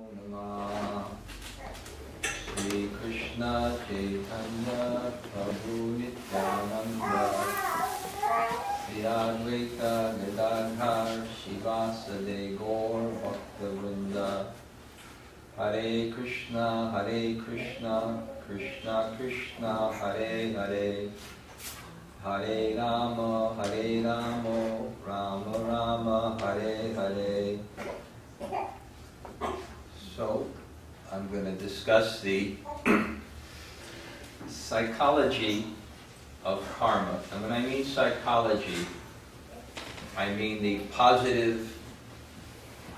Namah Shri Krishna Chaitanya Prabhu Nityananda Shri Advaita Gadadhar Shivasade Gaur Bhaktavrinda Hare Krishna Krishna Krishna Hare Hare Hare Rama Rama Rama Hare Hare. So, I'm going to discuss the psychology of karma. And when I mean psychology, I mean the positive,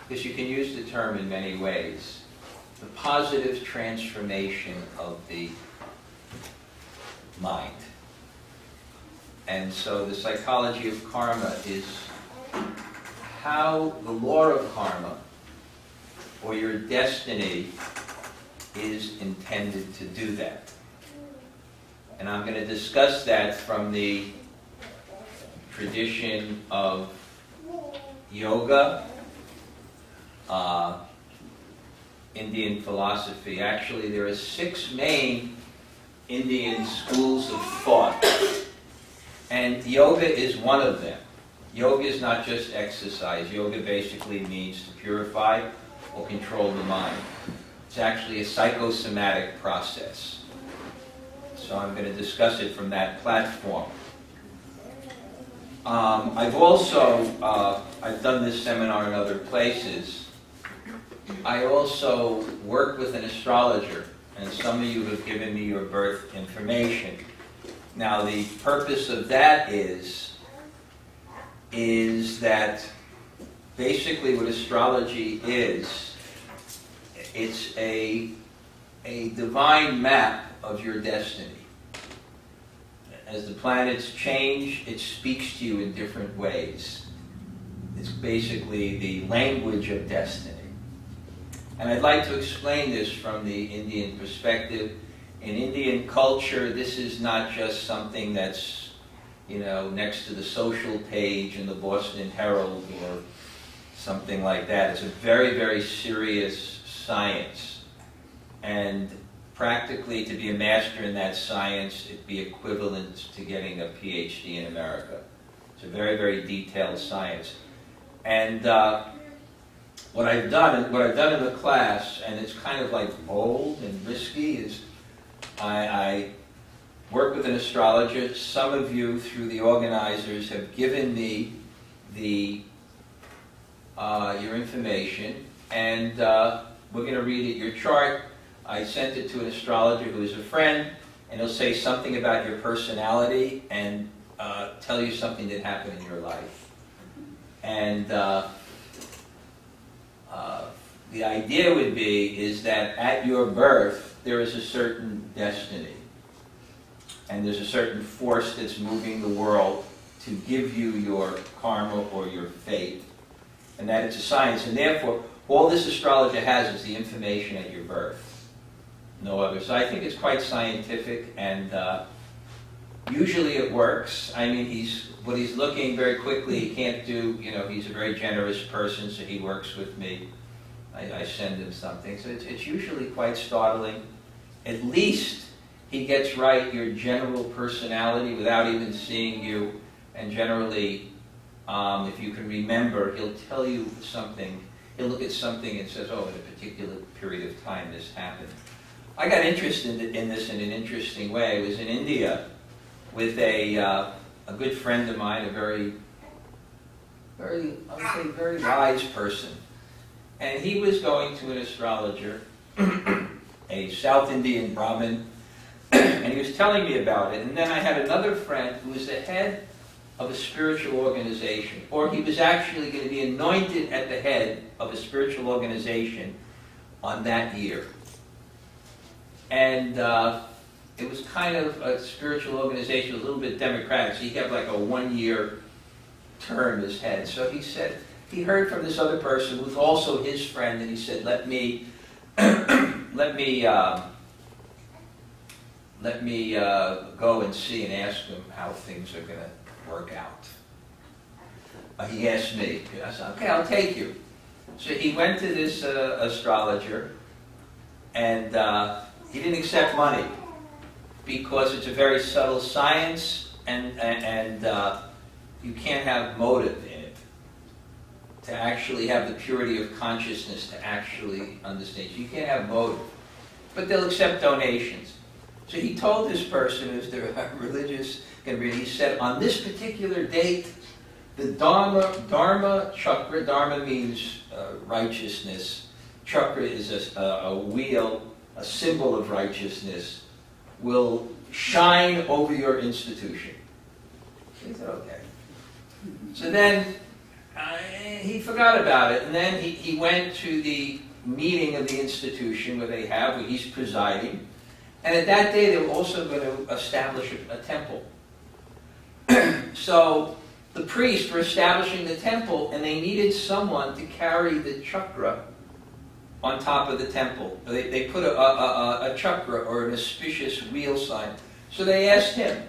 because you can use the term in many ways, the positive transformation of the mind. And so the psychology of karma is how the law of karma, or your destiny, is intended to do that. And I'm going to discuss that from the tradition of yoga, Indian philosophy. Actually, there are 6 main Indian schools of thought, and yoga is one of them. Yoga is not just exercise. Yoga basically means to purify or control the mind. It's actually a psychosomatic process. So I'm going to discuss it from that platform. I've done this seminar in other places. I also work with an astrologer, and some of you have given me your birth information. Now, the purpose of that is that basically what astrology is, it's a divine map of your destiny. As the planets change, it speaks to you in different ways. It's basically the language of destiny. And I'd like to explain this from the Indian perspective. In Indian culture, this is not just something that's, next to the social page in the Boston Herald or something like that. It's a very, very serious science. And practically, to be a master in that science, it'd be equivalent to getting a PhD in America. It's a very, very detailed science. And what I've done in the class, and it's kind of like bold and risky, is I work with an astrologer. Some of you, through the organizers, have given me your information, and we're going to read it, your chart. I sent it to an astrologer who is a friend, and he'll say something about your personality and tell you something that happened in your life. And the idea would be is that at your birth, there is a certain destiny. And there's a certain force that's moving the world to give you your karma or your fate. And that it's a science. And therefore, all this astrologer has is the information at your birth. No other. So I think it's quite scientific, and usually it works. I mean, what he's looking very quickly, he can't do, he's a very generous person, so he works with me. I send him something. So it's usually quite startling. At least he gets right your general personality without even seeing you. And generally, if you can remember, he'll tell you something. He'll look at something and says, oh, in a particular period of time this happened. I got interested in this in an interesting way. I was in India with a good friend of mine, a very wise person. And he was going to an astrologer, a South Indian Brahmin, and he was telling me about it. And then I had another friend who was the head of a spiritual organization, or he was actually going to be anointed at the head of a spiritual organization on that year. And it was kind of a spiritual organization, a little bit democratic, so he had like a 1-year term as head. So he said, he heard from this other person who was also his friend, and he said, let me go and see and ask him how things are going to work out. He asked me. I said, okay, I'll take you. So he went to this astrologer, and he didn't accept money because it's a very subtle science, and you can't have motive in it to actually have the purity of consciousness to actually understand. You can't have motive, but they'll accept donations. So he told this person who's the religious, he said, on this particular date, the Dharma chakra, Dharma means righteousness, chakra is a wheel, a symbol of righteousness, will shine over your institution. He said, okay. So then he forgot about it, and then he went to the meeting of the institution where he's presiding, and at that day they were also going to establish a temple. So the priests were establishing the temple, and they needed someone to carry the chakra on top of the temple. They put a chakra or an auspicious wheel sign. So they asked him.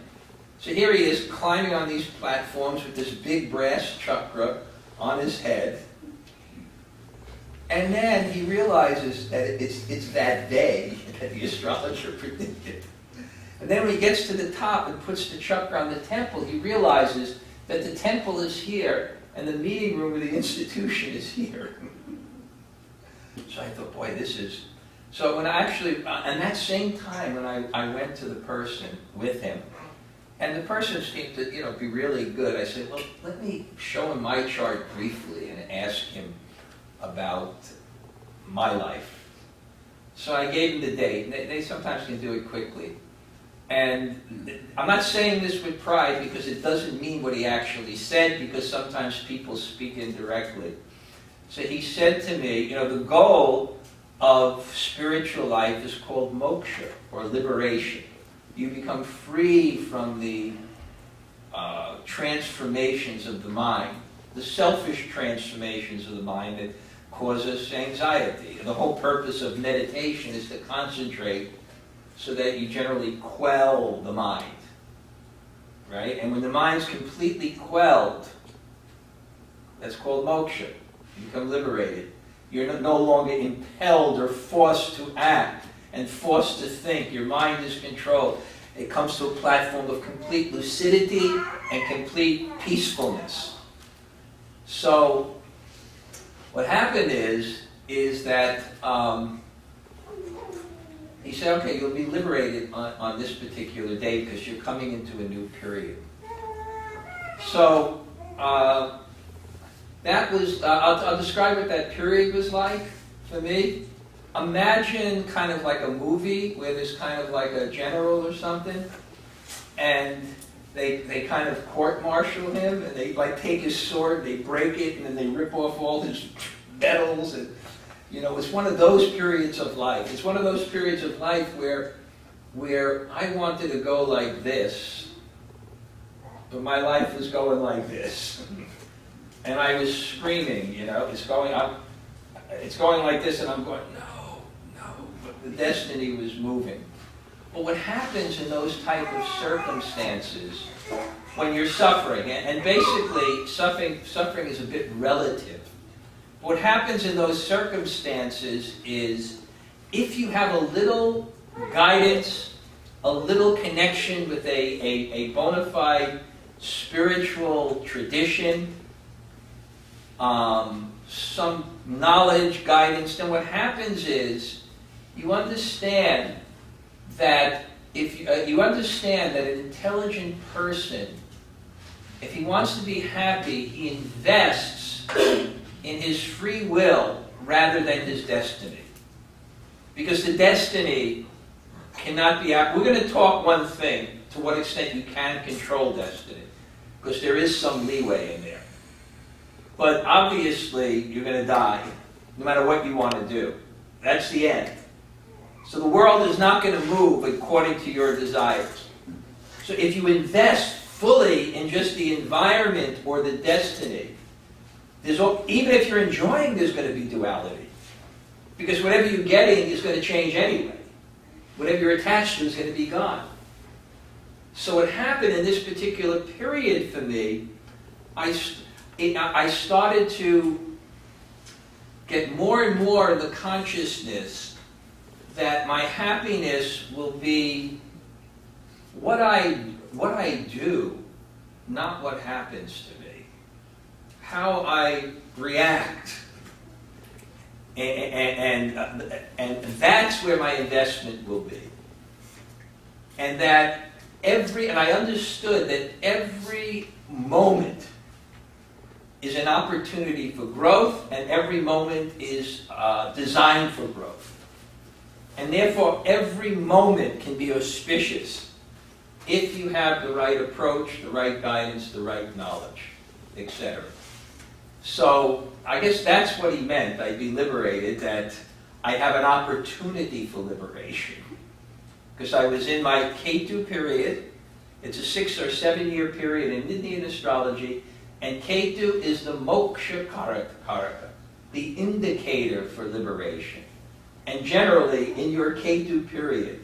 So here he is climbing on these platforms with this big brass chakra on his head. And then he realizes that it's that day that the astrologer predicted. And then when he gets to the top and puts the chakra on the temple, he realizes that the temple is here and the meeting room of the institution is here. So I thought, boy, this is... So when I actually, and that same time when I went to the person with him, and the person seemed to be really good, I said, well, let me show him my chart briefly and ask him about my life. So I gave him the date. They sometimes can do it quickly. And I'm not saying this with pride because it doesn't mean what he actually said, because sometimes people speak indirectly. So he said to me, the goal of spiritual life is called moksha, or liberation. You become free from the transformations of the mind, the selfish transformations of the mind that cause us anxiety. And the whole purpose of meditation is to concentrate so that you generally quell the mind, right? And when the mind's completely quelled, that's called moksha. You become liberated. You're no longer impelled or forced to act and forced to think. Your mind is controlled. It comes to a platform of complete lucidity and complete peacefulness. So what happened is that he said, okay, you'll be liberated on this particular day because you're coming into a new period. So that was, I'll describe what that period was like for me. Imagine kind of like a movie where there's kind of like a general or something, and they kind of court-martial him, and they like take his sword, they break it, and then they rip off all his medals, and it's one of those periods of life. It's one of those periods of life where I wanted to go like this, but my life was going like this. And I was screaming, it's going up, it's going like this, and I'm going, no. But the destiny was moving. But what happens in those type of circumstances when you're suffering, and basically suffering is a bit relative. What happens in those circumstances is if you have a little guidance, a little connection with a bona fide spiritual tradition, some knowledge, guidance, then what happens is you understand that an intelligent person, if he wants to be happy, he invests in his free will rather than his destiny. Because the destiny cannot be... We're going to talk one thing, to what extent you can control destiny, because there is some leeway in there. But obviously, you're going to die, no matter what you want to do. That's the end. So the world is not going to move according to your desires. So if you invest fully in just the environment or the destiny, even if you're enjoying, there's going to be duality. Because whatever you're getting is going to change anyway. Whatever you're attached to is going to be gone. So what happened in this particular period for me, I started to get more and more the consciousness that my happiness will be what I do, not what happens to me. How I react. And that's where my investment will be. And that and I understood that every moment is an opportunity for growth, and every moment is designed for growth. And therefore, every moment can be auspicious if you have the right approach, the right guidance, the right knowledge, etc. So, I guess that's what he meant. I'd be liberated, that I have an opportunity for liberation. Because I was in my Ketu period. It's a 6 or 7 year period in Indian astrology. And Ketu is the moksha karaka, the indicator for liberation. And generally, in your Ketu period,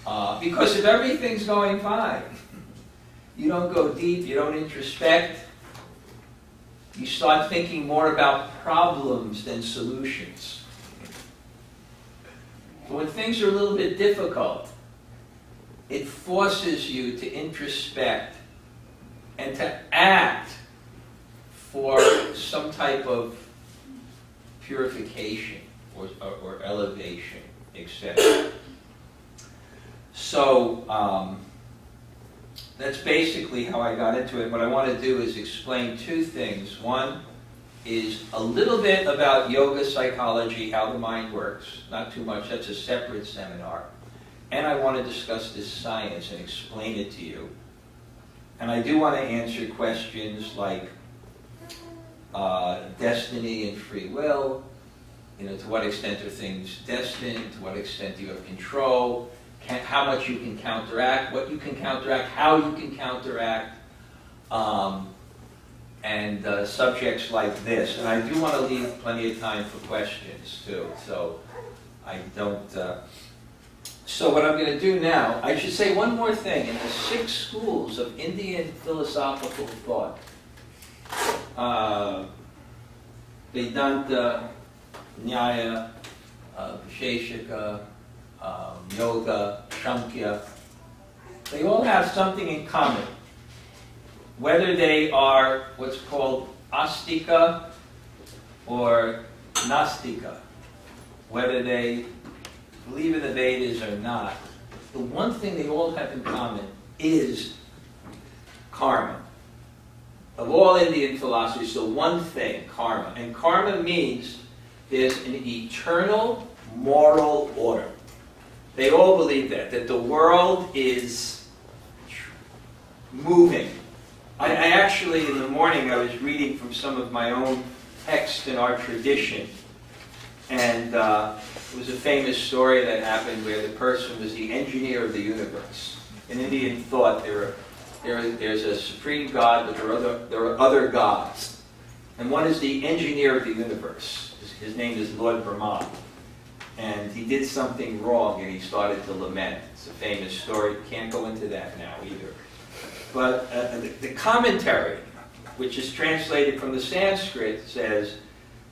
because if everything's going fine, you don't go deep, you don't introspect, you start thinking more about problems than solutions. But when things are a little bit difficult, it forces you to introspect and to act for some type of purification or elevation, etc. So that's basically how I got into it. What I want to do is explain two things. One is a little bit about yoga psychology, how the mind works. Not too much, that's a separate seminar. And I want to discuss this science and explain it to you. And I do want to answer questions like destiny and free will. You know, to what extent are things destined? To what extent do you have control? How much you can counteract? What you can counteract? How you can counteract? And subjects like this. And I do want to leave plenty of time for questions too. So I don't. So what I'm going to do now, I should say one more thing. In the 6 schools of Indian philosophical thought, Vedanta, Nyaya, Visheshika, Yoga, Samkhya, they all have something in common. Whether they are what's called Astika or Nastika, whether they believe in the Vedas or not, the one thing they all have in common is karma. Of all Indian philosophies, the one thing, karma. And karma means there's an eternal moral order. They all believe that the world is moving. I actually, in the morning, I was reading from some of my own texts in our tradition. And it was a famous story that happened where the person was the engineer of the universe. In Indian thought, there's a supreme God, but there are other gods. And one is the engineer of the universe. His name is Lord Brahma. And he did something wrong, and he started to lament. It's a famous story. Can't go into that now either. But the commentary, which is translated from the Sanskrit, says,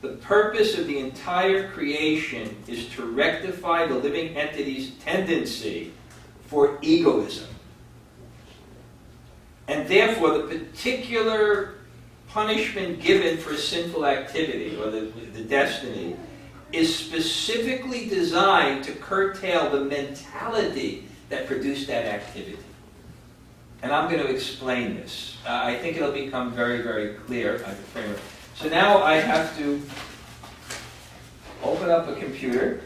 the purpose of the entire creation is to rectify the living entity's tendency for egoism. And therefore, the particular punishment given for sinful activity, or the destiny, is specifically designed to curtail the mentality that produced that activity. And I'm going to explain this. I think it'll become very, very clear. So now I have to open up a computer,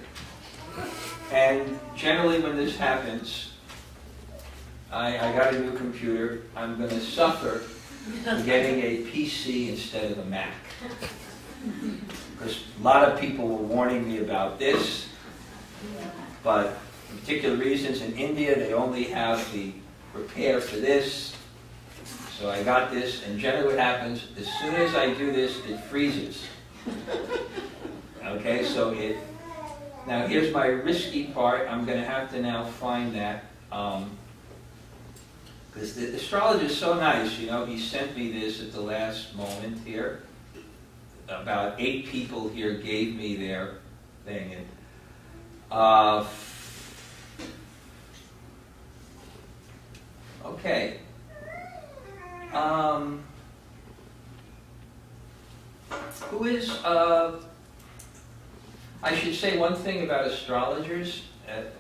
and generally when this happens, I got a new computer. I'm going to suffer from getting a PC instead of a Mac. Because a lot of people were warning me about this, but for particular reasons in India, they only have the repair for this. So I got this, and generally what happens, as soon as I do this, it freezes. Okay, so now here's my risky part. I'm going to have to now find that, because the astrologer is so nice, you know, he sent me this at the last moment here. about 8 people here gave me their thing. And, okay. Who is, I should say one thing about astrologers,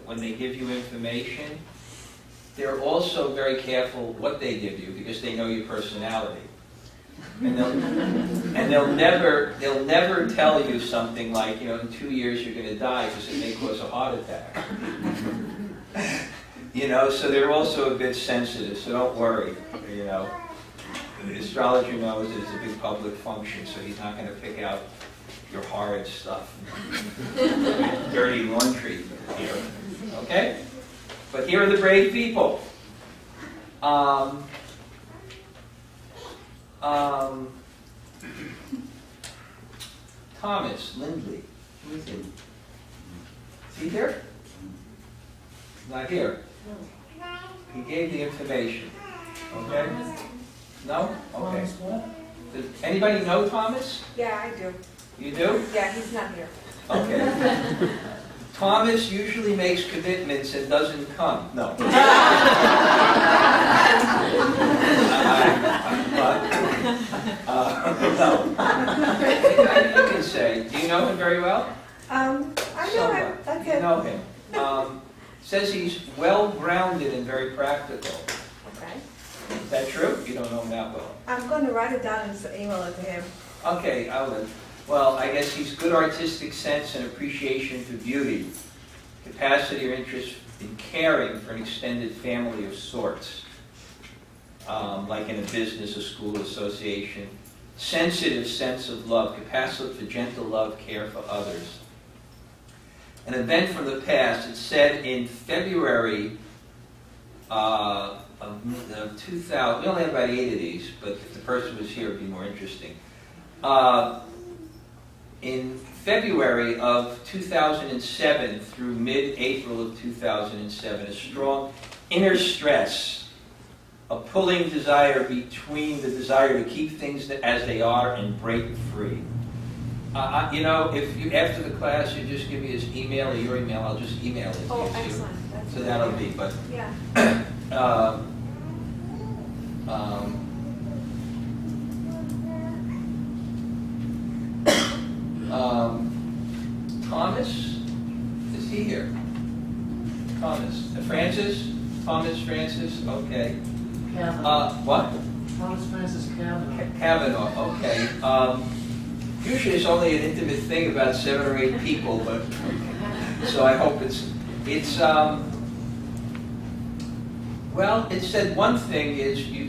when they give you information, they're also very careful what they give you because they know your personality. And they'll never tell you something like, you know, in 2 years you're going to die because it may cause a heart attack. You know, so they're also a bit sensitive, so don't worry, you know. The astrologer knows that it's a big public function, so he's not going to pick out your horrid stuff. Dirty laundry here. Okay? But here are the brave people. Thomas Lindley. Who is he? Is he here? Not here. He gave the information. Okay? No? Okay. Does anybody know Thomas? Yeah, I do. You do? Yeah, he's not here. Okay. Thomas usually makes commitments and doesn't come. No. No. You can say. Do you know him very well? I know him. That's You it. know him. Says he's well-grounded and very practical. Okay. Is that true? You don't know him that well. I'm going to write it down and email it to him. Okay, well, I guess he's good artistic sense and appreciation for beauty, capacity or interest in caring for an extended family of sorts, like in a business, a school association, sensitive sense of love, capacity for gentle love, care for others. An event from the past, it's said in February of 2000, we only have about 8 of these, but if the person was here, it would be more interesting. In February of 2007 through mid-April of 2007, a strong inner stress, a pulling desire between the desire to keep things as they are and break free. You know, if you, after the class, you just give me his email or your email, I'll just email it to you. Oh, excellent. That's So that'll be, but... Yeah. Thomas, is he here? Thomas. Francis? Thomas Francis? Okay. What? Thomas Francis Kavanaugh. Kavanaugh, okay. Usually it's only an intimate thing about 7 or 8 people, but so I hope it's well, it said one thing is you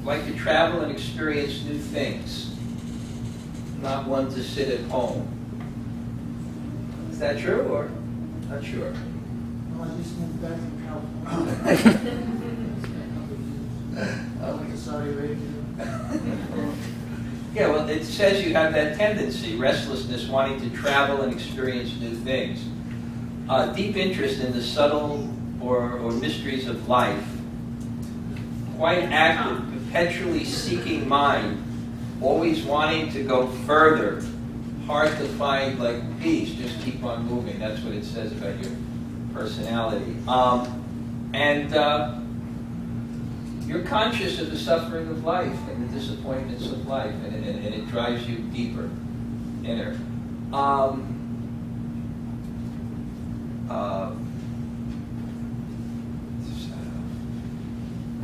like to travel and experience new things, not one to sit at home. Is that true or not sure? Well, I just moved back from California. I went to Saudi Arabia. Yeah, well, it says you have that tendency, restlessness, wanting to travel and experience new things. Deep interest in the subtle or mysteries of life. Quite active, perpetually seeking mind, always wanting to go further. Hard to find, like, peace, just keep on moving. That's what it says about your personality. You're conscious of the suffering of life and the disappointments of life, and it drives you deeper, inner.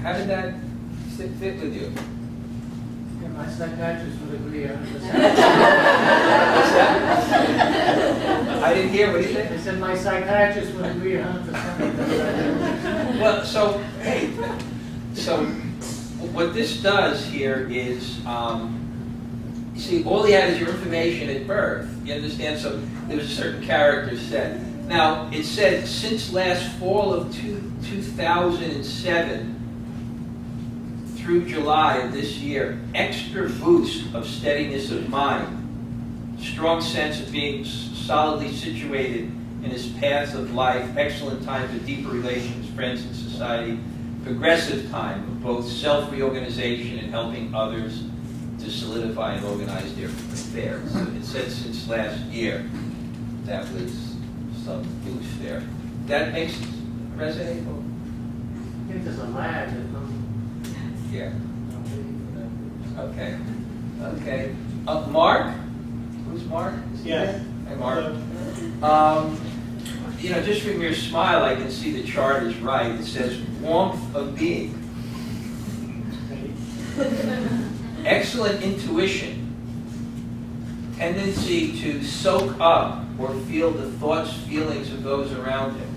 How did that fit with you? Yeah, my psychiatrist would agree 100%. What's that? I didn't hear, what did you say? I said my psychiatrist would agree 100%. Well, so, hey, so what this does here is, you see, all he had is your information at birth. You understand? So there's a certain character set. Now, it said, since last fall of 2007 through July of this year, extra boost of steadiness of mind, strong sense of being solidly situated in his path of life, excellent time for deeper relations, friends, and society, progressive time of both self-reorganization and helping others, to solidify and organize their affairs. So it said since last year, that was some boost there. That makes resonate? I think there's a lag. Yeah. Okay. Okay. Mark? Who's Mark? Yes. Hey, Mark. You know, just from your smile, I can see the chart is right. It says warmth of being. Excellent intuition. Tendency to soak up or feel the thoughts, feelings of those around him.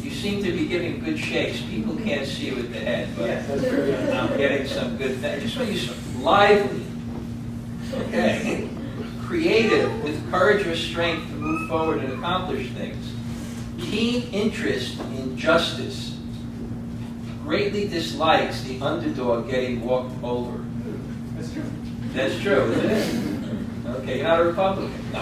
You seem to be giving good shakes. People can't see you with the head, but Yes, that's very good. I'm getting some good things. Just want you lively. Okay. Creative, with courage or strength to move forward and accomplish things. Keen interest in justice. Greatly dislikes the underdog getting walked over. That's true. That's true, isn't it? Okay, you're not a Republican. No.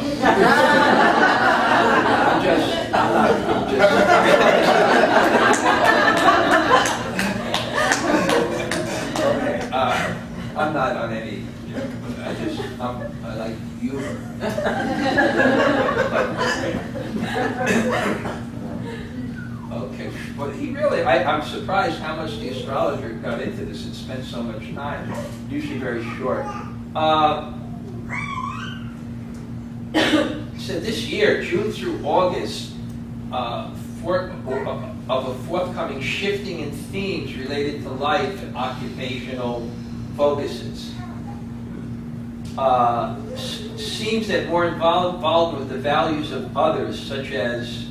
Okay, I'm not on any. I like humor. Okay, well, he really, I'm surprised how much the astrologer got into this and spent so much time. Usually very short. So this year, June through August, of a forthcoming shifting in themes related to life and occupational focuses. Seems that more involved with the values of others, such as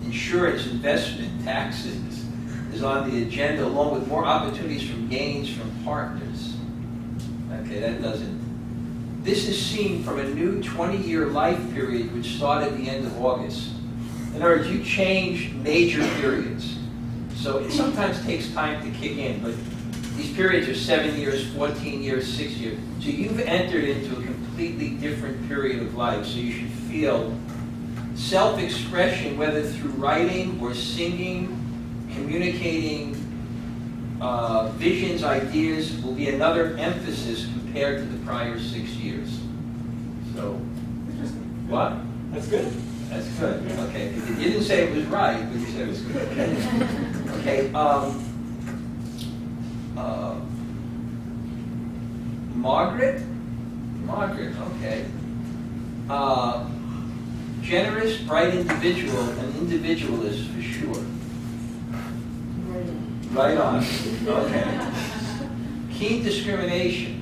insurance, investment, taxes, is on the agenda, along with more opportunities from gains from partners. Okay, that doesn't. This is seen from a new 20-year life period which started at the end of August. In other words, you change major periods. So it sometimes takes time to kick in, but these periods are 7 years, 14 years, 6 years. So you've entered into a completely different period of life, so you should feel self-expression, whether through writing or singing, communicating visions, ideas, will be another emphasis compared to the prior 6 years. So, what? That's good. That's good. Okay. You didn't say it was right, but you said it was good. Okay. Margaret? Margaret, okay. Generous, bright individual, an individualist for sure. Right on. Okay. Keen discrimination.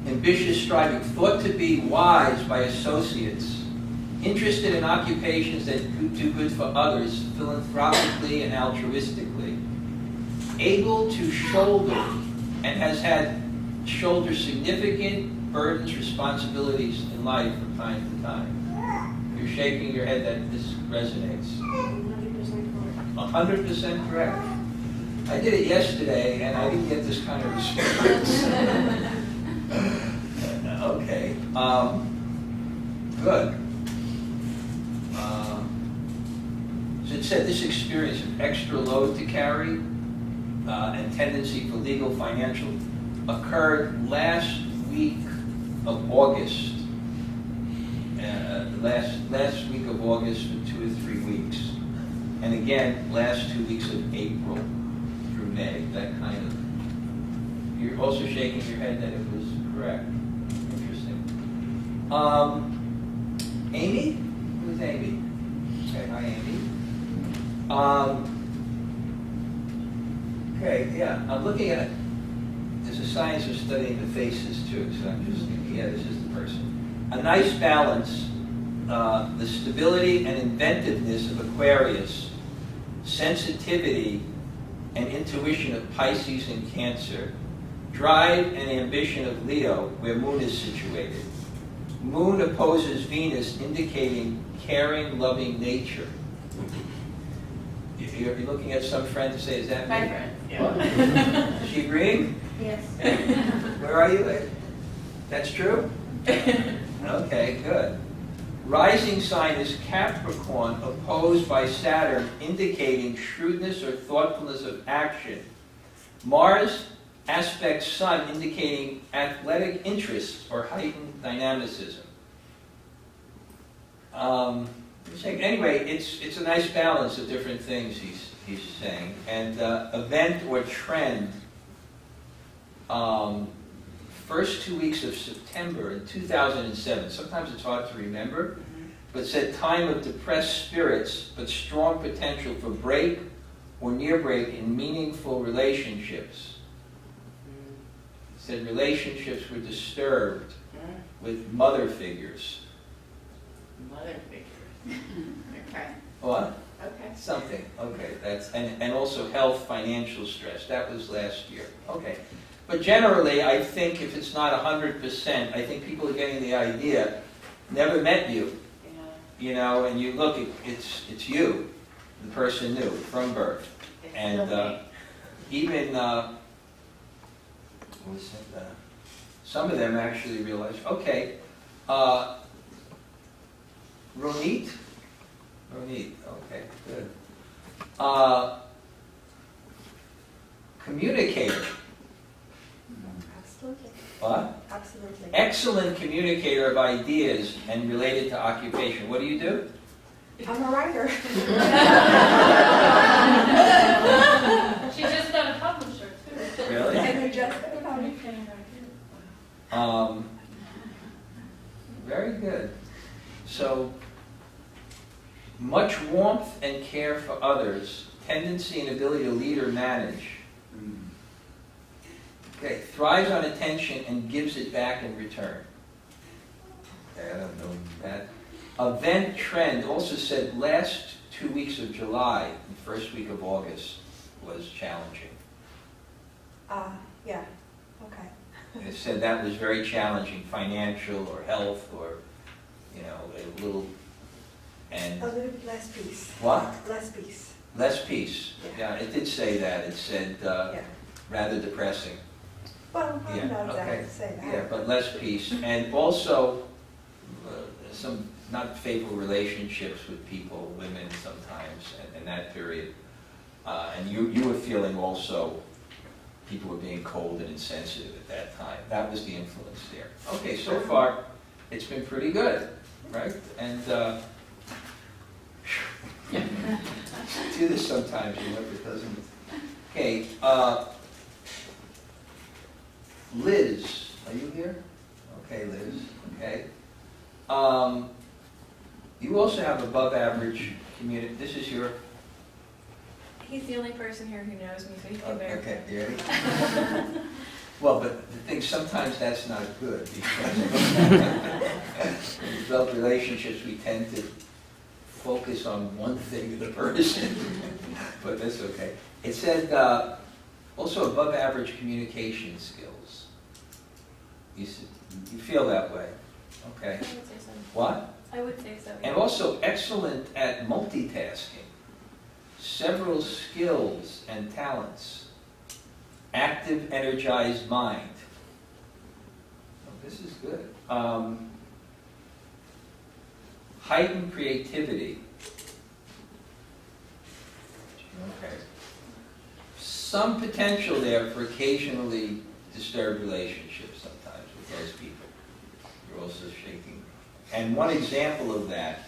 Ambitious striving. Thought to be wise by associates. Interested in occupations that do good for others, philanthropically and altruistically. Able to shoulder and has had shoulder significant burdens, responsibilities in life from time to time. You're shaking your head that this resonates. 100% correct. I did it yesterday and I didn't get this kind of response. Okay. Good. So it said this experience of extra load to carry and tendency for legal, financial occurred last week of August. Last week of August for 2 or 3 weeks. And again, last 2 weeks of April through May. That kind of. You're also shaking your head that it was correct. Interesting. Amy? Who's Amy? Okay, hi Amy. Okay, yeah, I'm looking at it. There's a science of studying the faces too, so I'm just thinking, yeah, this is the person. A nice balance, the stability and inventiveness of Aquarius, sensitivity and intuition of Pisces and Cancer, drive and ambition of Leo, where Moon is situated. Moon opposes Venus, indicating caring, loving nature. You're looking at some friend to say, is that My me? friend. Yeah. Is she agreeing? Yes. Where are you? That's true? Okay, good. Rising sign is Capricorn, opposed by Saturn, indicating shrewdness or thoughtfulness of action. Mars aspect Sun indicating athletic interests or heightened dynamicism. Anyway, it's a nice balance of different things he's saying. And event or trend, first 2 weeks of September in 2007. Sometimes it's hard to remember, but said time of depressed spirits, but strong potential for break or near break in meaningful relationships. Said relationships were disturbed with mother figures. Mother figures. Okay. What? Okay. Something. Okay. That's and also health, financial stress. That was last year. Okay. But generally, I think if it's not 100%, I think people are getting the idea. Never met you, you know, and you look, it's you, the person knew from birth, and even some of them actually realized. Okay, Ronit. Okay, good. Communicator. Absolutely. What? Absolutely. Excellent communicator of ideas and related to occupation. What do you do? I'm a writer. She just got a publisher, too. Really? And they're just Very good. So, much warmth and care for others, tendency and ability to lead or manage. Okay, thrives on attention and gives it back in return. Okay, I don't know that. Event trend also said last 2 weeks of July and first week of August was challenging. Yeah. Okay. It said that was very challenging, financial or health or, you know, a little, and... A little bit less peace. What? Less peace. Less peace. Yeah. Yeah, it did say that. It said rather depressing. Well, I don't know exactly okay. to say that. Yeah, but less peace. And also some not favorable relationships with people, women sometimes, in that period. And you were feeling also people were being cold and insensitive at that time. That was the influence there. Okay, so far it's been pretty good, right? And do this sometimes, you know, it doesn't. Okay, Liz, are you here? Okay, Liz. Okay. You also have above average community. This is your. He's the only person here who knows me, so he can verify. Okay, you ready? Well, but the thing, sometimes that's not good because when we develop relationships, we tend to focus on one thing of the person, but that's okay. It said also above average communication skills. You feel that way, okay? I would say so. What? I would say so. And also excellent at multitasking, several skills and talents, active, energized mind. Oh, this is good. Heightened creativity. Okay. Some potential there for occasionally disturbed relationships sometimes with those people. You're also shaking. And one example of that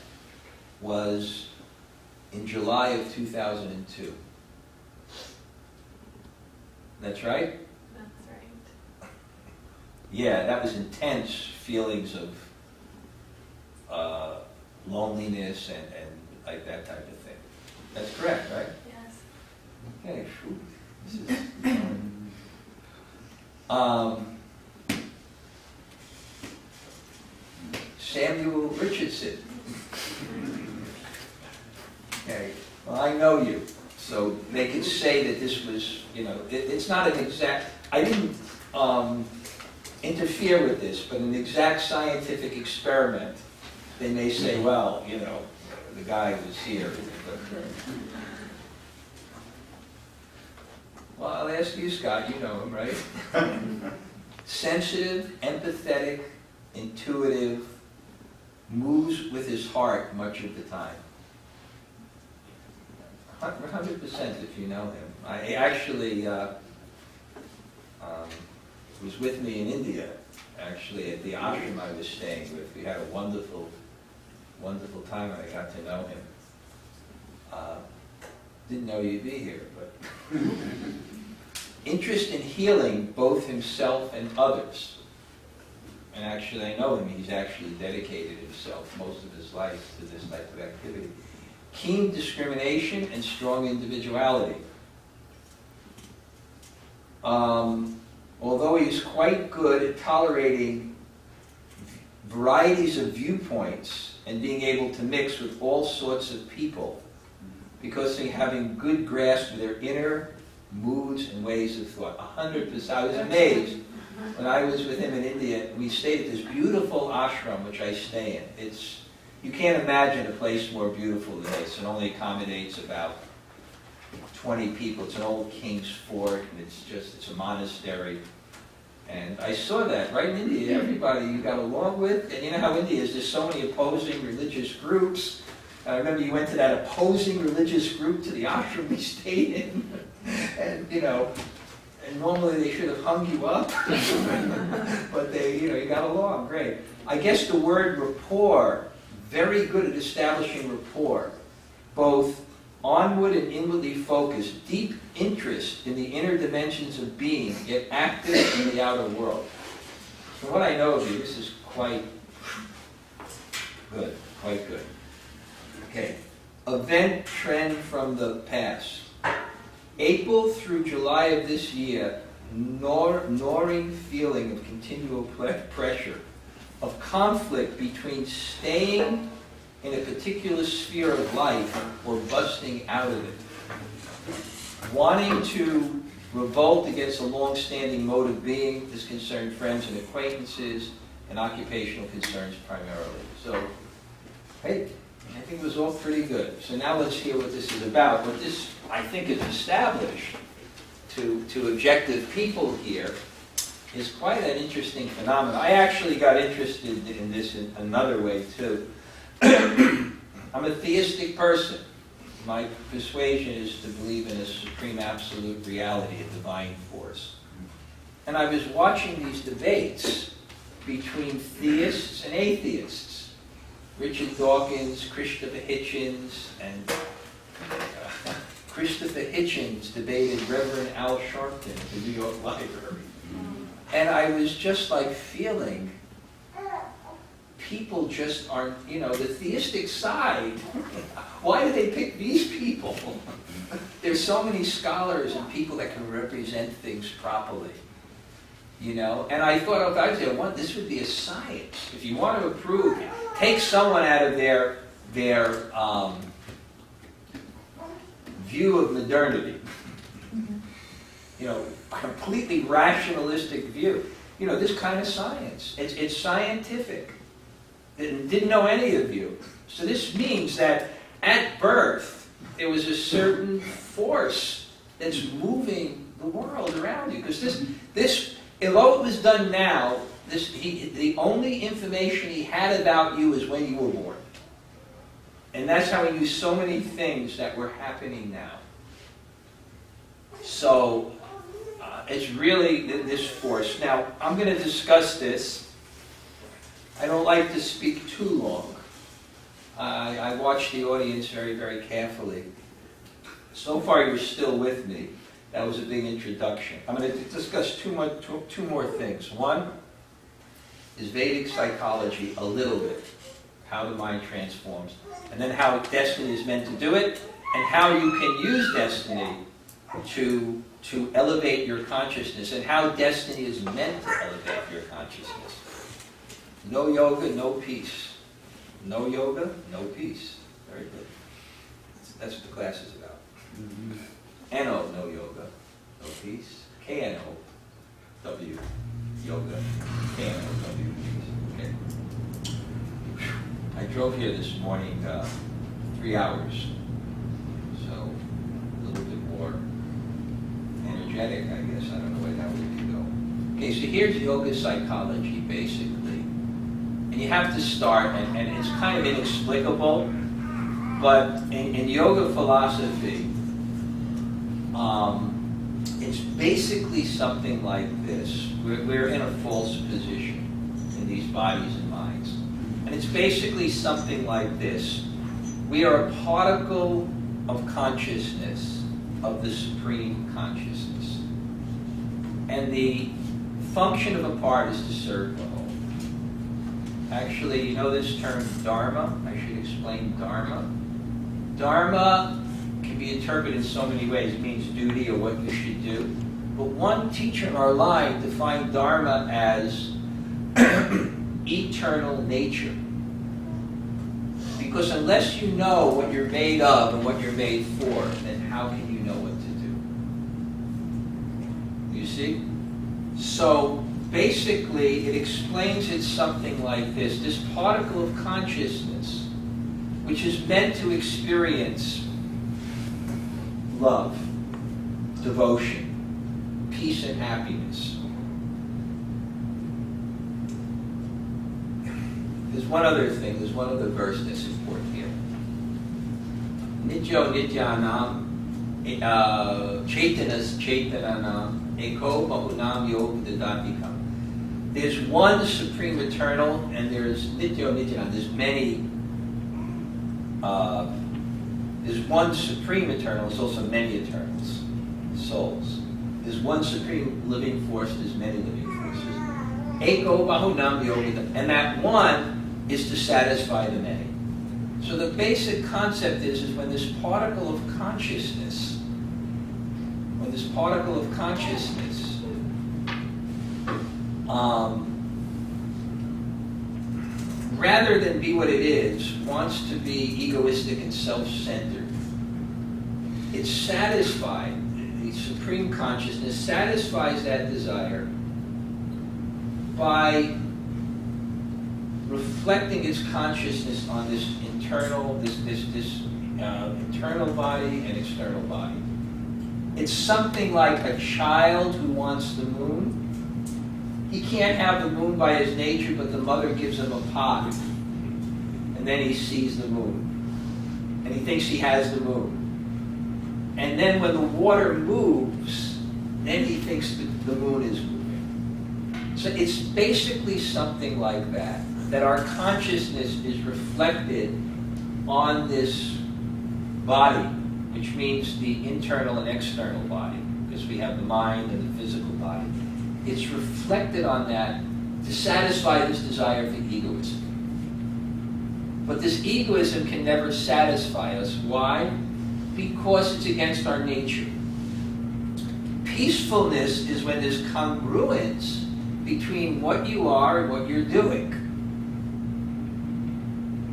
was in July of 2002. That's right? That's right. Yeah, that was intense feelings of loneliness and like that type of thing. That's correct, right? Yes. Okay, shoot. This is, Samuel Richardson. Okay, well, I know you, so they could say that this was, you know, it's not an exact, I didn't interfere with this, but an exact scientific experiment, they may say, well, you know, the guy was here. But, well, I'll ask you, Scott, you know him, right? Sensitive, empathetic, intuitive, moves with his heart much of the time. 100% if you know him. I actually, was with me in India, actually, at the ashram I was staying with. We had a wonderful, wonderful time, and I got to know him. Didn't know you'd be here, but interest in healing both himself and others. And actually, I know him. He's actually dedicated himself most of his life to this type of activity. Keen discrimination and strong individuality. Although he's quite good at tolerating varieties of viewpoints and being able to mix with all sorts of people, because they having good grasp of their inner moods and ways of thought. 100%. I was amazed when I was with him in India. We stayed at this beautiful ashram, which I stay in. You can't imagine a place more beautiful than this. It only accommodates about 20 people. It's an old king's fort, and it's a monastery. And I saw that right in India. Everybody you got along with, and you know how India is. There's so many opposing religious groups. I remember you went to that opposing religious group to the ashram we stayed in, and and normally they should have hung you up, but you got along great. I guess the word rapport, very good at establishing rapport, both onward and inwardly focused, deep interest in the inner dimensions of being, yet active in the outer world. From what I know of you, this is quite good, quite good. Okay, event trend from the past. April through July of this year, gnawing feeling of continual pressure, of conflict between staying in a particular sphere of life or busting out of it. Wanting to revolt against a long-standing mode of being. This concerned friends and acquaintances and occupational concerns primarily. So, hey, I think it was all pretty good. So now let's hear what this is about. What this, I think, is established to objective people here is quite an interesting phenomenon. I actually got interested in this in another way, too. I'm a theistic person. My persuasion is to believe in a supreme absolute reality, a divine force. And I was watching these debates between theists and atheists. Richard Dawkins, Christopher Hitchens, and Christopher Hitchens debated Reverend Al Sharpton at the New York Library. And I was just like feeling people just aren't, the theistic side, why do they pick these people? There's so many scholars and people that can represent things properly. And I thought, this would be a science. If you want to approve, take someone out of their view of modernity, completely rationalistic view. This kind of science. It's scientific. Didn't know any of you. So this means that at birth, there was a certain force that's moving the world around you. Because this, although it was done now, the only information he had about you is when you were born. And that's how he used so many things that were happening now. So it's really this force. Now, I'm going to discuss this. I don't like to speak too long. I watch the audience very, very carefully. So far, you're still with me. That was a big introduction. I'm going to discuss two more things. One is Vedic psychology a little bit, how the mind transforms, and then how destiny is meant to do it, and how you can use destiny to elevate your consciousness, and how destiny is meant to elevate your consciousness. No yoga, no peace. No yoga, no peace. Very good. That's what the class is about. N-O, no yoga, no peace. K-N-O-W, yoga. K-N-O-W, peace. Okay. I drove here this morning 3 hours. So, a little bit more energetic, I guess. I don't know where that would go. Okay, so here's yoga psychology, basically. And you have to start, and it's kind of inexplicable, but in yoga philosophy, it's basically something like this. We're in a false position in these bodies and minds. And it's basically something like this. We are a particle of consciousness, of the supreme consciousness. And the function of a part is to serve the whole. Actually, you know this term dharma? I should explain dharma. Dharma can be interpreted in so many ways. It means duty or what you should do. But one teacher in our line defined dharma as eternal nature. Because unless you know what you're made of and what you're made for, then how can you know what to do? You see? So basically, it explains it something like this. This particle of consciousness, which is meant to experience love, devotion, peace and happiness. There's one other thing, there's one other verse that's important here. Nityo nityanam, chaitanas chaitananam, eko bahunam yog dadatikam. There's one supreme eternal, and there's nityo nityanam. There's one supreme eternal, there's also many eternals, souls. There's one supreme living force, there's many living forces. Eko bahunam yogita. And that one is to satisfy the many. So the basic concept is when this particle of consciousness, rather than be what it is, wants to be egoistic and self-centered. It's satisfied, the supreme consciousness satisfies that desire by reflecting its consciousness on this internal, internal body and external body. It's something like a child who wants the moon. He can't have the moon by his nature, but the mother gives him a pot. And then he sees the moon. And he thinks he has the moon. And then when the water moves, then he thinks that the moon is moving. So it's basically something like that. That our consciousness is reflected on this body, which means the internal and external body, because we have the mind and the physical body. It's reflected on that to satisfy this desire for egoism. But this egoism can never satisfy us. Why? Because it's against our nature. Peacefulness is when there's congruence between what you are and what you're doing.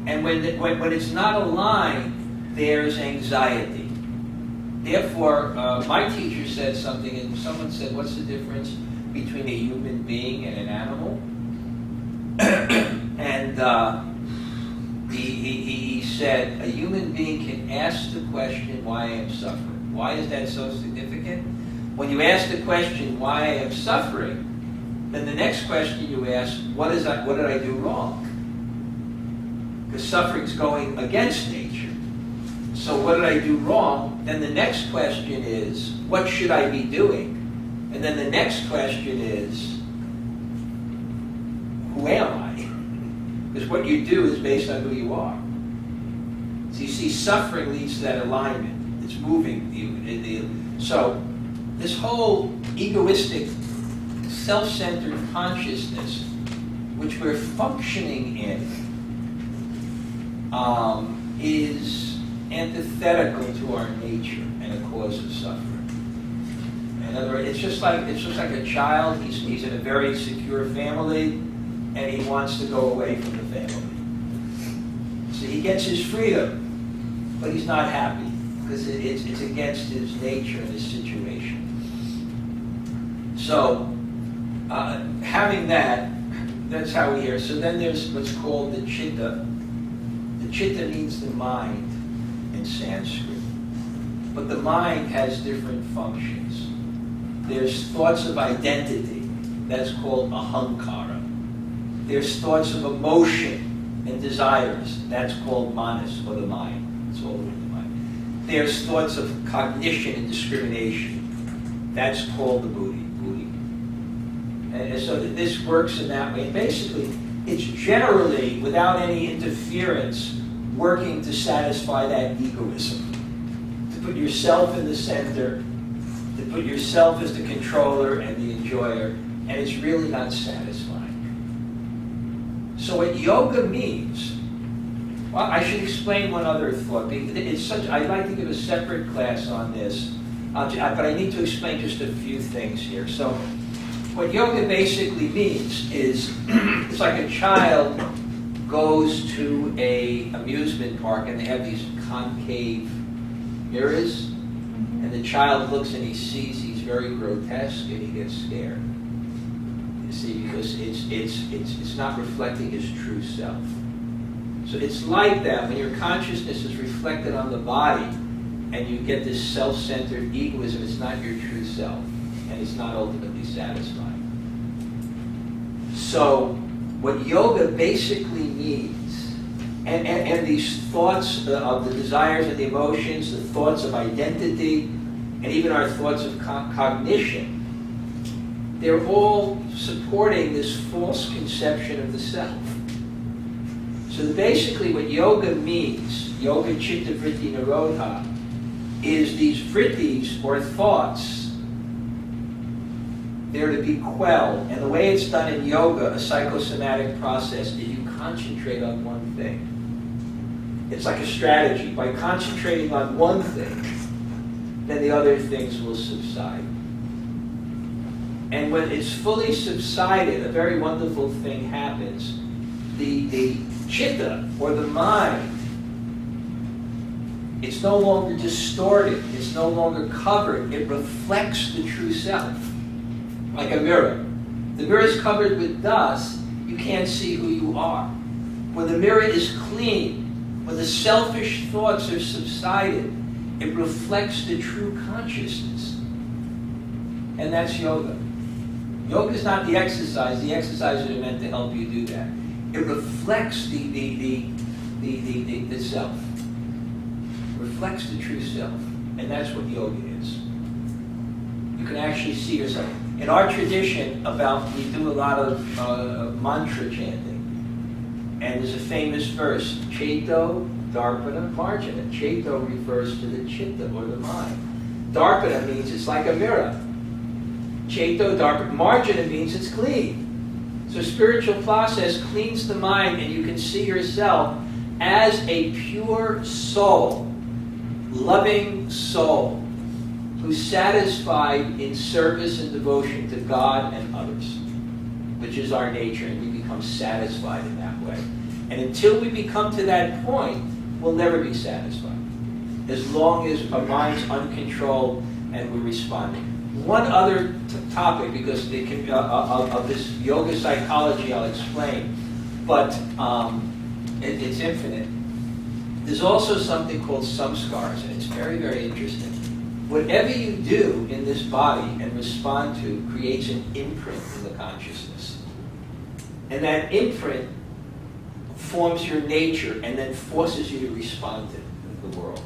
And when it's not aligned, there's anxiety. Therefore, my teacher said something, and someone said, what's the difference between a human being and an animal? And he said, a human being can ask the question, why I am suffering. Why is that so significant? When you ask the question, why I am suffering, then the next question you ask, what did I do wrong? Because suffering's going against nature. So what did I do wrong? Then the next question is, what should I be doing? And then the next question is, who am I? Because what you do is based on who you are. So you see, suffering leads to that alignment. It's moving. So this whole egoistic, self-centered consciousness, which we're functioning in, is antithetical to our nature and a cause of suffering. In other words, it's just like a child. He's in a very secure family, and he wants to go away from the family. So he gets his freedom, but he's not happy because it's against his nature and his situation. So having that's how we hear. So then there's what's called the chitta. The chitta means the mind in Sanskrit. But the mind has different functions. There's thoughts of identity. That's called ahankara. There's thoughts of emotion and desires. That's called manas, or the mind. It's all in the mind. There's thoughts of cognition and discrimination. That's called the buddhi. And so this works in that way. And basically, it's generally, without any interference, working to satisfy that egoism. To put yourself in the center, to put yourself as the controller and the enjoyer, and it's really not satisfying. So what yoga means, well, I should explain one other thought. I'd like to give a separate class on this, but I need to explain just a few things here. So what yoga basically means is, it's like a child goes to an amusement park and they have these concave mirrors, and the child looks and he sees he's very grotesque and he gets scared. You see, because it's not reflecting his true self. So it's like that when your consciousness is reflected on the body and you get this self-centered egoism, it's not your true self, and it's not ultimately satisfying. So what yoga basically means, and these thoughts of the desires and the emotions, the thoughts of identity, and even our thoughts of cognition, they're all supporting this false conception of the self. So basically what yoga means, yoga chitta vritti nirodha, is these vrittis or thoughts, they're to be quelled. And the way it's done in yoga, a psychosomatic process, is you concentrate on one thing. It's like a strategy. By concentrating on one thing, then the other things will subside. And when it's fully subsided, a very wonderful thing happens. The chitta, or the mind, it's no longer distorted, it's no longer covered, it reflects the true self, like a mirror. The mirror is covered with dust, you can't see who you are. When the mirror is clean, when the selfish thoughts are subsided, it reflects the true consciousness. And that's yoga. Yoga is not the exercises are meant to help you do that. It reflects the self. Reflects the true self. And that's what yoga is. You can actually see yourself. In our tradition, we do a lot of mantra chanting. And there's a famous verse, Cheto, Darpana, Marjana. Cheto refers to the chitta, or the mind. Darpana means it's like a mirror. Cheto, Darpana, Marjana means it's clean. So spiritual process cleans the mind, and you can see yourself as a pure soul, loving soul, who's satisfied in service and devotion to God and others, which is our nature, and we become satisfied in that way. And until we become to that point, we'll never be satisfied, as long as our mind's uncontrolled and we're responding. One other topic, because it can, of this yoga psychology I'll explain, but it's infinite. There's also something called samskars, and it's very, very interesting. Whatever you do in this body and respond to creates an imprint in the consciousness. And that imprint forms your nature and then forces you to respond to the world.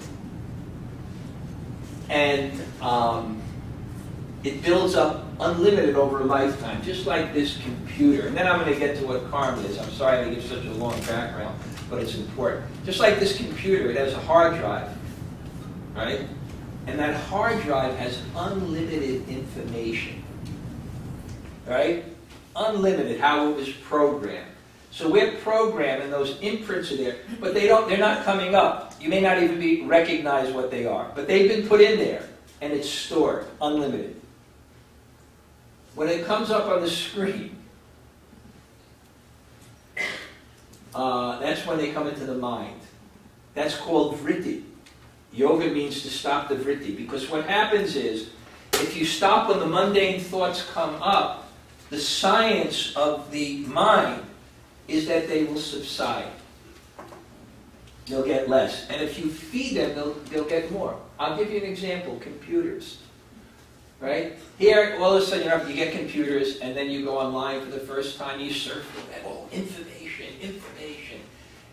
And it builds up unlimited over a lifetime, just like this computer. And then I'm going to get to what karma is. I'm sorry I give such a long background, but it's important. Just like this computer, it has a hard drive, right? And that hard drive has unlimited information, right? Unlimited, how it was programmed. So we're programmed, and those imprints are there, but they're not coming up. You may not even recognize what they are, but they've been put in there, and it's stored, unlimited. When it comes up on the screen, that's when they come into the mind. That's called vritti. Yoga means to stop the vritti, because what happens is, if you stop when the mundane thoughts come up, the science of the mind is that they will subside. They'll get less. And if you feed them, they'll get more. I'll give you an example, computers. Right? Here, all of a sudden, you get computers, and then you go online for the first time, you surf the web, oh, information.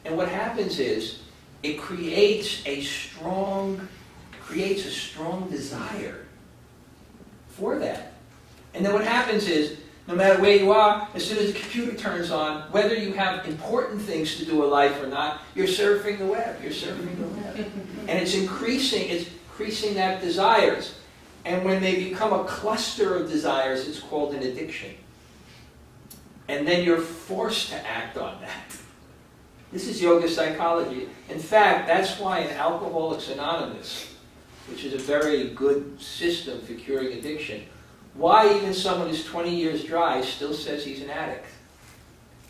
And what happens is, it creates a strong desire for that. And then what happens is, no matter where you are, as soon as the computer turns on, whether you have important things to do in life or not, you're surfing the web. You're surfing the web. And it's increasing that desires. And when they become a cluster of desires, it's called an addiction. And then you're forced to act on that. This is yoga psychology. In fact, that's why in Alcoholics Anonymous, which is a very good system for curing addiction, why even someone who's 20 years dry still says he's an addict.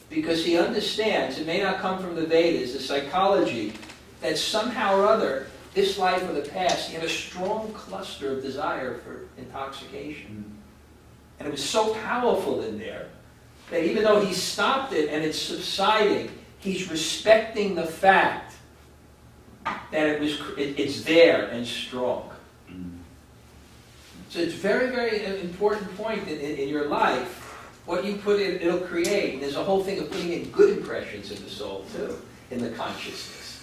Because he understands, it may not come from the Vedas, the psychology, that somehow or other, this life or the past, he had a strong cluster of desire for intoxication. And it was so powerful in there that even though he stopped it and it's subsiding, he's respecting the fact that it's there and strong. So it's a very, very important point in your life. What you put in, it'll create. And there's a whole thing of putting in good impressions in the soul, too, in the consciousness.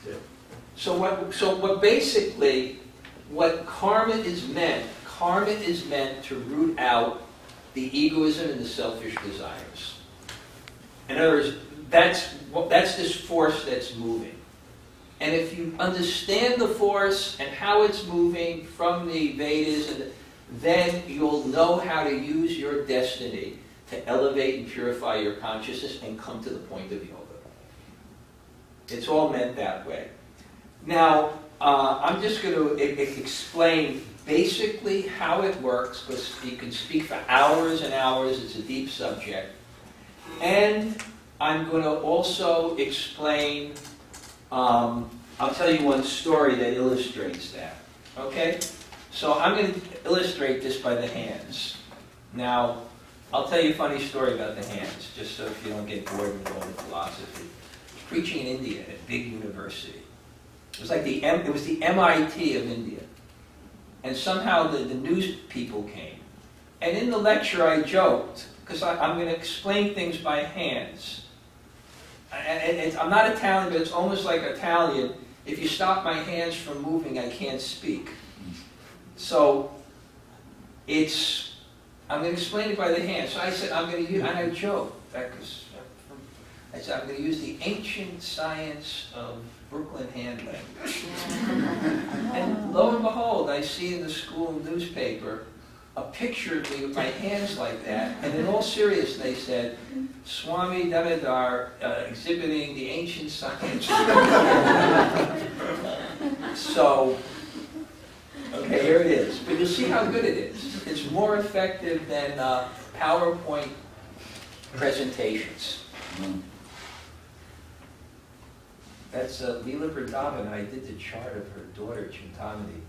Too. So what basically, what karma is meant to root out the egoism and the selfish desires. In other words, that's this force that's moving. And if you understand the force and how it's moving from the Vedas, then you'll know how to use your destiny to elevate and purify your consciousness and come to the point of yoga. It's all meant that way. Now, I'm just going to explain basically how it works, because you can speak for hours and hours. It's a deep subject. And I'm going to also explain, I'll tell you one story that illustrates that. Okay? So I'm going to illustrate this by the hands. Now, I'll tell you a funny story about the hands, just so if you don't get bored with all the philosophy. I was preaching in India at a big university. It was like it was the MIT of India. And somehow the news people came. And in the lecture I joked, because I'm going to explain things by hands. And I'm not Italian, but it's almost like Italian. If you stop my hands from moving, I can't speak. So I'm going to explain it by the hands. So I said, I'm going to use, and I joked, I said, I'm going to use the ancient science of Brooklyn hand language. And lo and behold, I see in the school newspaper a picture of me with my hands like that, and in all seriousness they said, Swami Dhanurdhara exhibiting the ancient science. So, okay, here it is. But you'll see how good it is. It's more effective than PowerPoint presentations. That's Leela Vrindavan. I did the chart of her daughter, Chintamani,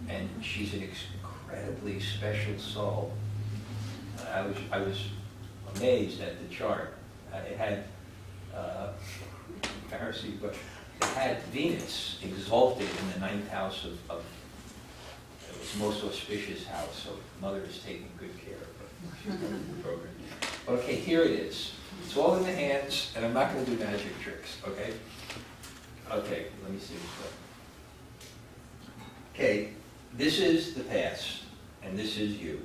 and she's an incredibly special soul. I was amazed at the chart. It had Pharisee, but it had Venus exalted in the 9th house of it was the most auspicious house, so Mother is taking good care of it. She's doing the program. Okay, here it is. It's all in the hands, and I'm not going to do magic tricks, okay? Okay, let me see this one. Okay, this is the past, and this is you.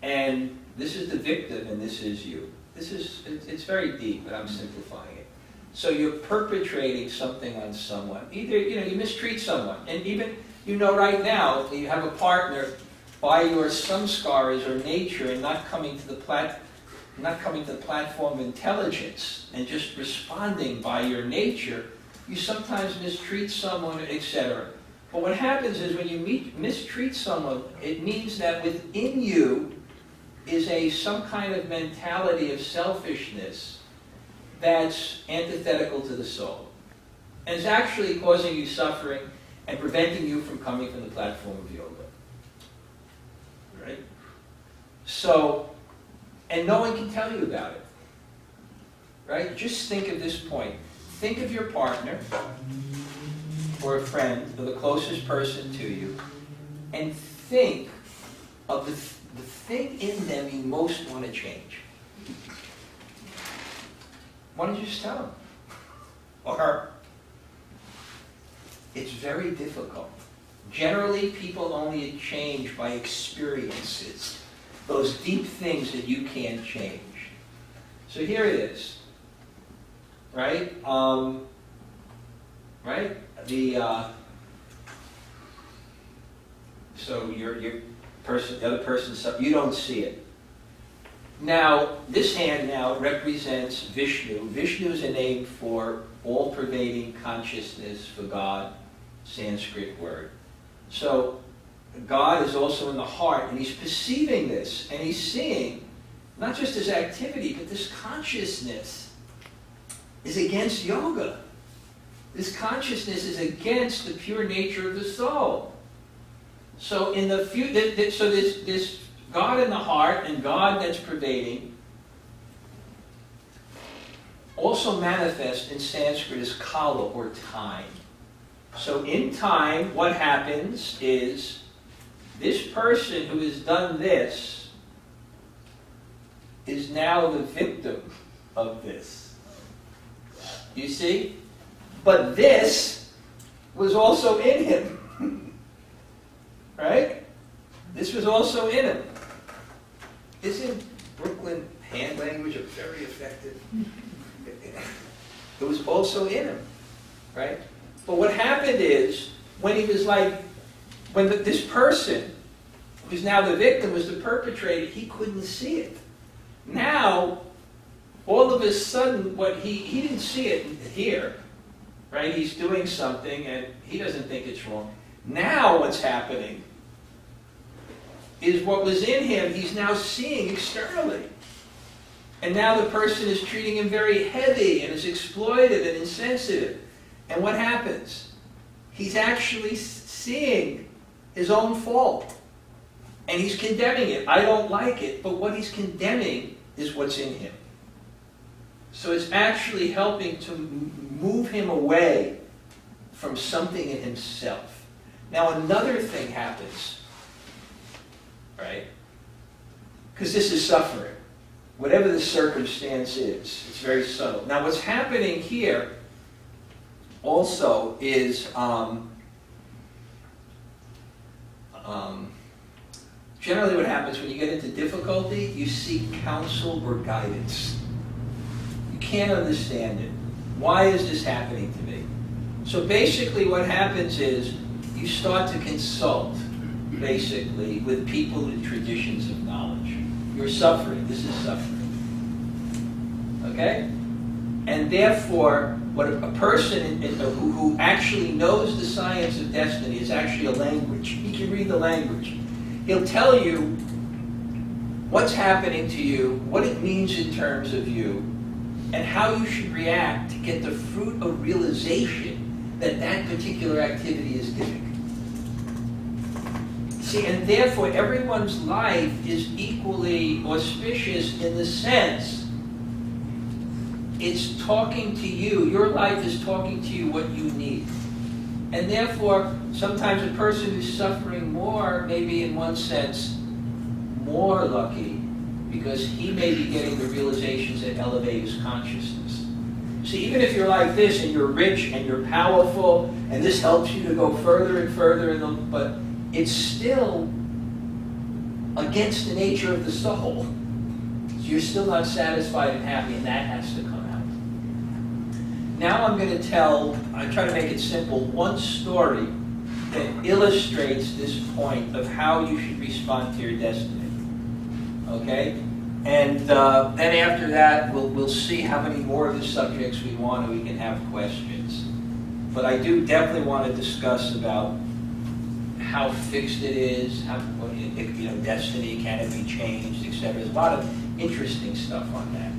And this is the victim, and this is you. It's very deep, but I'm simplifying it. So you're perpetrating something on someone. Either, you mistreat someone, and even, right now, you have a partner by your samskaras or nature and not coming to the platform of intelligence and just responding by your nature, you sometimes mistreat someone, etc. But what happens is when you mistreat someone, it means that within you is some kind of mentality of selfishness that's antithetical to the soul. And it's actually causing you suffering and preventing you from coming from the platform of yoga. Right? So, and no one can tell you about it. Right? Just think of this point. Think of your partner or a friend or the closest person to you, and think of the thing in them you most want to change. Why don't you just tell them? Or her? It's very difficult. Generally, people only change by experiences, those deep things that you can't change. So here it is, right? Right? So the other person, you don't see it. Now, this hand now represents Vishnu. Vishnu is a name for all-pervading consciousness, for God, Sanskrit word. So God is also in the heart, and he's perceiving this, and he's seeing not just his activity, but this consciousness is against yoga. This consciousness is against the pure nature of the soul. So in the so this God in the heart and God that's pervading also manifest in Sanskrit as kala, or time. So in time, what happens is this person who has done this is now the victim of this. You see? But this was also in him. Right? This was also in him. Isn't Brooklyn hand language a very effective? It was also in him. Right? But what happened is, when he was like, this person, who's now the victim, was the perpetrator, he couldn't see it. Now, all of a sudden, he didn't see it here, right? He's doing something and he doesn't think it's wrong. Now what's happening is what was in him, he's now seeing externally. And now the person is treating him very heavy and is exploitive and insensitive. And what happens? He's actually seeing his own fault. And he's condemning it. I don't like it, but what he's condemning is what's in him. So it's actually helping to move him away from something in himself. Now another thing happens, right? Because this is suffering. Whatever the circumstance is, it's very subtle. Now what's happening here also is generally what happens when you get into difficulty, you seek counsel or guidance. You can't understand it. Why is this happening to me? So basically what happens is you start to consult, basically, with people with traditions of knowledge. You're suffering. This is suffering. Okay? And therefore, what a person who actually knows the science of destiny is actually a language. He can read the language. He'll tell you what's happening to you, what it means in terms of you, and how you should react to get the fruit of realization that that particular activity is giving. See, and therefore everyone's life is equally auspicious in the sense it's talking to you. Your life is talking to you what you need. And therefore, sometimes a person who's suffering more may be, in one sense, more lucky because he may be getting the realizations that elevate his consciousness. See, even if you're like this and you're rich and you're powerful and this helps you to go further and further, but it's still against the nature of the soul. So you're still not satisfied and happy, and that has to come out. Now I'm going to I try to make it simple, one story that illustrates this point of how you should respond to your destiny. Okay? And then after that, we'll see how many more of the subjects we want, and we can have questions. But I do definitely want to discuss about how fixed it is, how, destiny, can it be changed, etc. There's a lot of interesting stuff on that.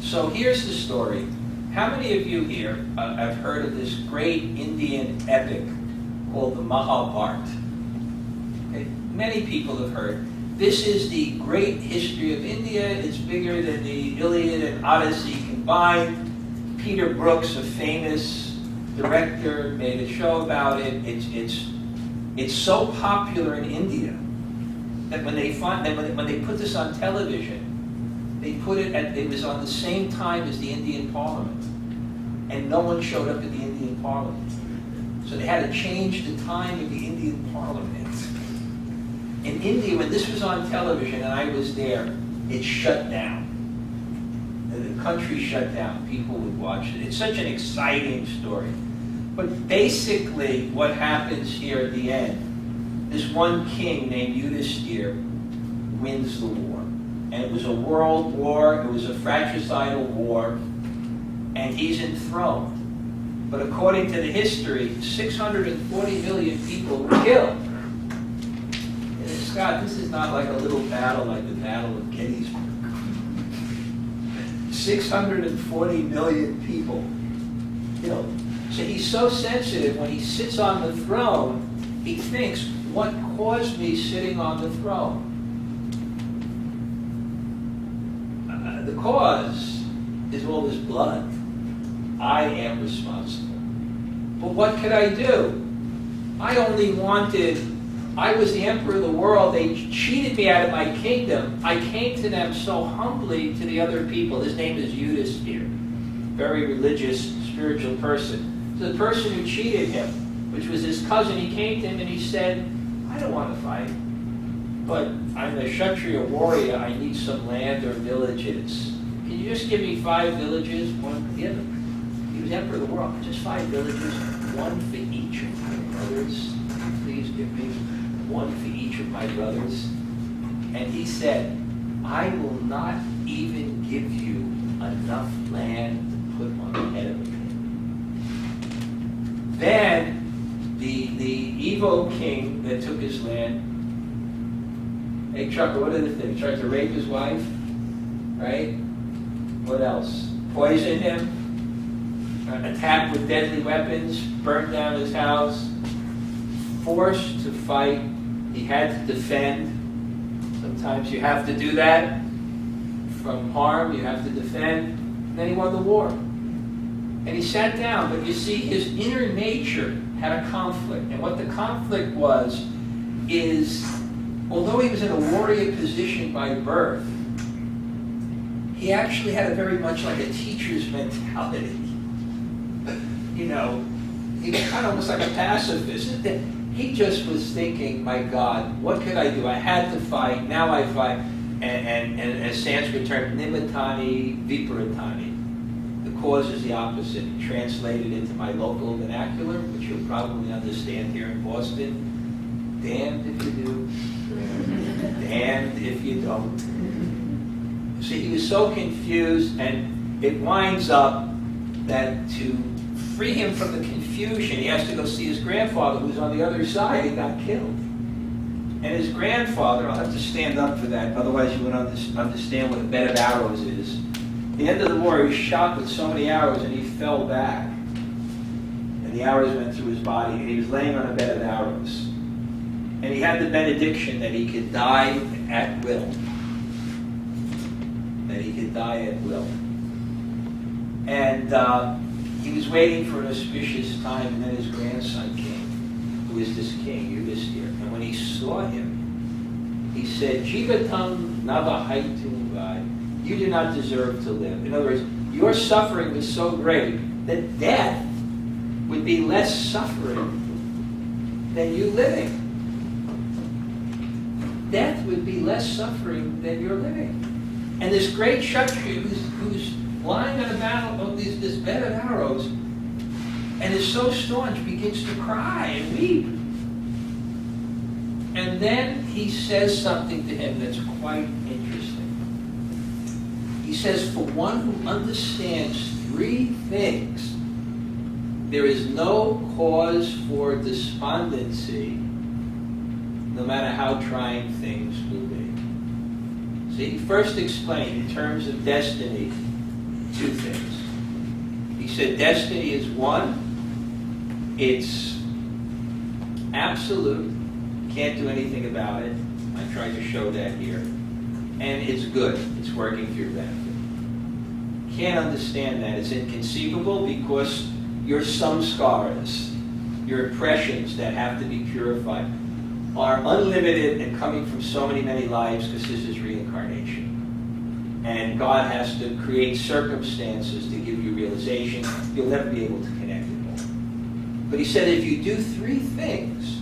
So here's the story. How many of you here have heard of this great Indian epic called the Mahabharata? Okay. Many people have heard. This is the great history of India. It's bigger than the Iliad and Odyssey combined. Peter Brooks, a famous director, made a show about it. It's so popular in India that when they put this on television, they put it was on the same time as the Indian Parliament, and no one showed up at the Indian Parliament. So they had to change the time of the Indian Parliament. In India, when this was on television and I was there, it shut down. The country shut down. People would watch it. It's such an exciting story. But basically, what happens here at the end, this one king named Yudhisthira wins the war. And it was a world war. It was a fratricidal war. And he's enthroned. But according to the history, 640 million people were killed. And Scott, this is not like a little battle like the Battle of Gettysburg. 640 million people killed. So he's so sensitive when he sits on the throne, he thinks, what caused me sitting on the throne? The cause is all this blood. I am responsible. But what could I do? I was the emperor of the world. They cheated me out of my kingdom. I came to them so humbly to the other people. His name is Yudhisthira, very religious, spiritual person. So the person who cheated him, which was his cousin, he came to him and he said, I don't want to fight, but I'm a Kshatriya warrior. I need some land or villages. Can you just give me 5 villages? One, give him. He was emperor of the world. Just 5 villages, one for each of my brothers. Please give me one for each of my brothers. And he said, I will not even give you enough land to put on the head of a king. Then the evil king that took his land, hey Chuck, what are the things? Tried to rape his wife, right? What else? Poison him, attacked with deadly weapons, burned down his house, forced to fight. He had to defend. Sometimes you have to do that. From harm, you have to defend. And then he won the war. And he sat down, but you see, his inner nature had a conflict. And what the conflict was, is, although he was in a warrior position by birth, he actually had a very much like a teacher's mentality. You know, he was kind of almost like a pacifist. He just was thinking, my God, what could I do? I had to fight, now I fight. And a Sanskrit term, nimitani viparitani. The cause is the opposite. Translated into my local vernacular, which you'll probably understand here in Boston. Damned if you do, damned if you don't. See, he was so confused, and it winds up that to free him from the confusion, he has to go see his grandfather, who's on the other side and got killed. And his grandfather, I'll have to stand up for that, otherwise you wouldn't understand what a bed of arrows is. At the end of the war, he was shot with so many arrows, and he fell back. And the arrows went through his body, and he was laying on a bed of arrows. And he had the benediction that he could die at will. That he could die at will. And he was waiting for an auspicious time, and then his grandson came, who is this king, Yudhisthira. And when he saw him, he said, Jivatam navahaitum vai. You do not deserve to live. In other words, your suffering was so great that death would be less suffering than you living. Death would be less suffering than your living. And this great Kshatriya who's lying on a battle of this bed of arrows and is so staunch, begins to cry and weep. And then he says something to him that's quite interesting. He says, for one who understands 3 things, there is no cause for despondency, no matter how trying things will be. See, he first explained in terms of destiny 2 things. He said destiny is 1, it's absolute, can't do anything about it. I tried to show that here. And it's good, it's working for your benefit. Can't understand that. It's inconceivable because your samskaras, your impressions that have to be purified, are unlimited and coming from so many lives, because this is reincarnation. And God has to create circumstances to give you realization. You'll never be able to connect it all. But he said if you do three things,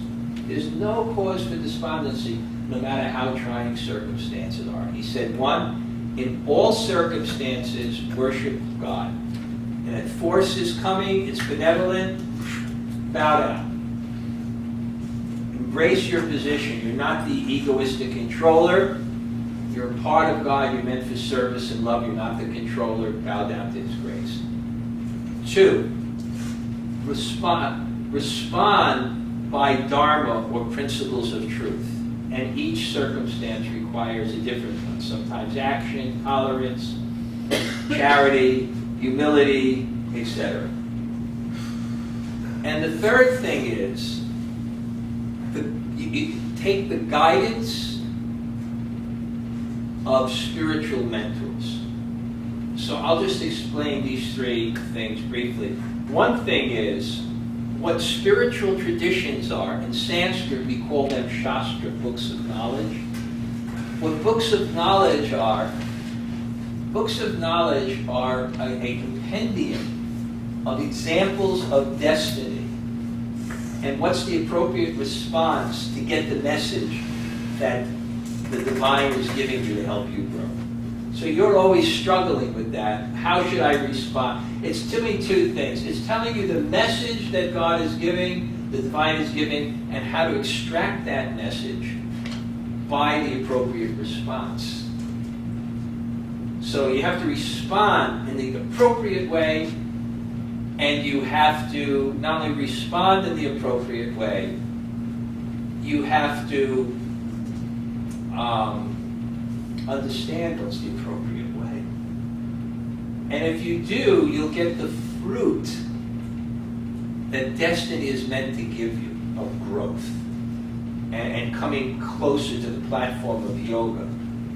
there's no cause for despondency, no matter how trying circumstances are. He said, one, in all circumstances, worship God. And if force is coming, it's benevolent, bow down. Embrace your position. You're not the egoistic controller. You're a part of God. You're meant for service and love. You're not the controller. Bow down to His grace. Two, respond by dharma or principles of truth. And each circumstance requires a different one. Sometimes action, tolerance, charity, humility, etc. And the third thing is, you take the guidance of spiritual mentors. So I'll just explain these three things briefly. One thing is, what spiritual traditions are, in Sanskrit we call them Shastra, books of knowledge. What books of knowledge are a compendium of examples of destiny and what's the appropriate response to get the message that the divine is giving you to help you grow. So you're always struggling with that. How should I respond? It's to me two things. It's telling you the message that God is giving, the divine is giving, and how to extract that message by the appropriate response. So you have to respond in the appropriate way, and you have to not only respond in the appropriate way, you have to understand what's the appropriate way. And if you do, you'll get the fruit that destiny is meant to give you of growth and coming closer to the platform of yoga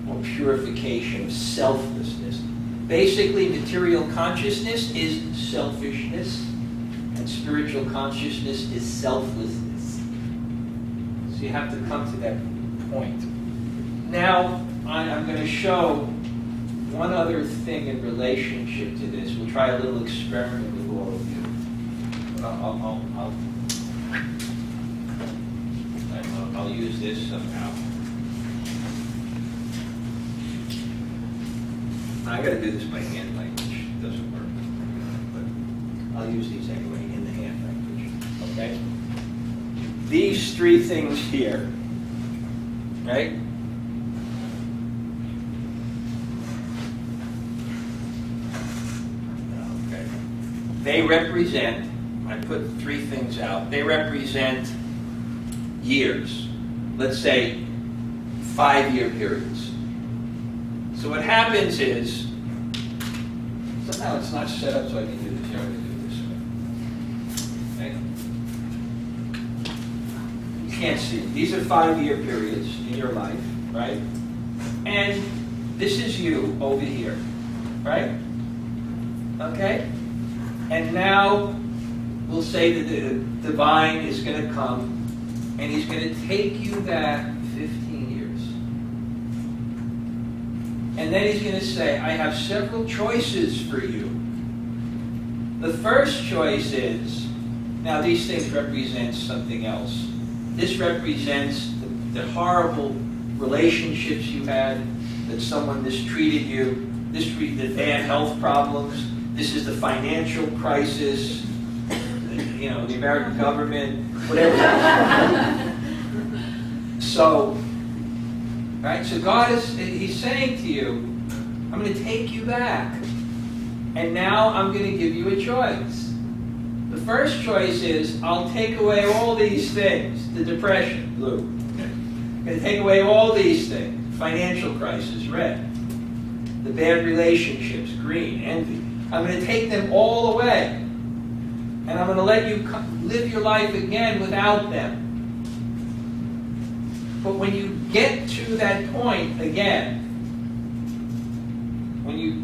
or purification of selflessness. Basically, material consciousness is selfishness and spiritual consciousness is selflessness. So you have to come to that point. Now, I'm going to show one other thing in relationship to this. We'll try a little experiment with all of you. I'll use this somehow. I got to do this by hand language. It doesn't work. But I'll use these anyway in the hand language. Okay? These three things here, right? Okay. They represent, I put three things out, they represent years. Let's say 5-year periods. So what happens is, somehow it's not set up so I can do this. I'm going to do it this way. Okay? You can't see it. These are 5-year periods in your life, right? And this is you over here, right? Okay? And now we'll say that the divine is going to come and he's going to take you back 15 years. And then he's going to say, I have several choices for you. The first choice is, now these things represent something else. This represents the horrible relationships you had, that someone mistreated you, the bad health problems, this is the financial crisis, the American government, whatever. So, right? So God he's saying to you, I'm going to take you back. And now I'm going to give you a choice. The first choice is, I'll take away all these things. The depression, blue. I'm going to take away all these things. Financial crisis, red. The bad relationships, green, envy. I'm going to take them all away. And I'm going to let you live your life again without them. But when you get to that point again, when you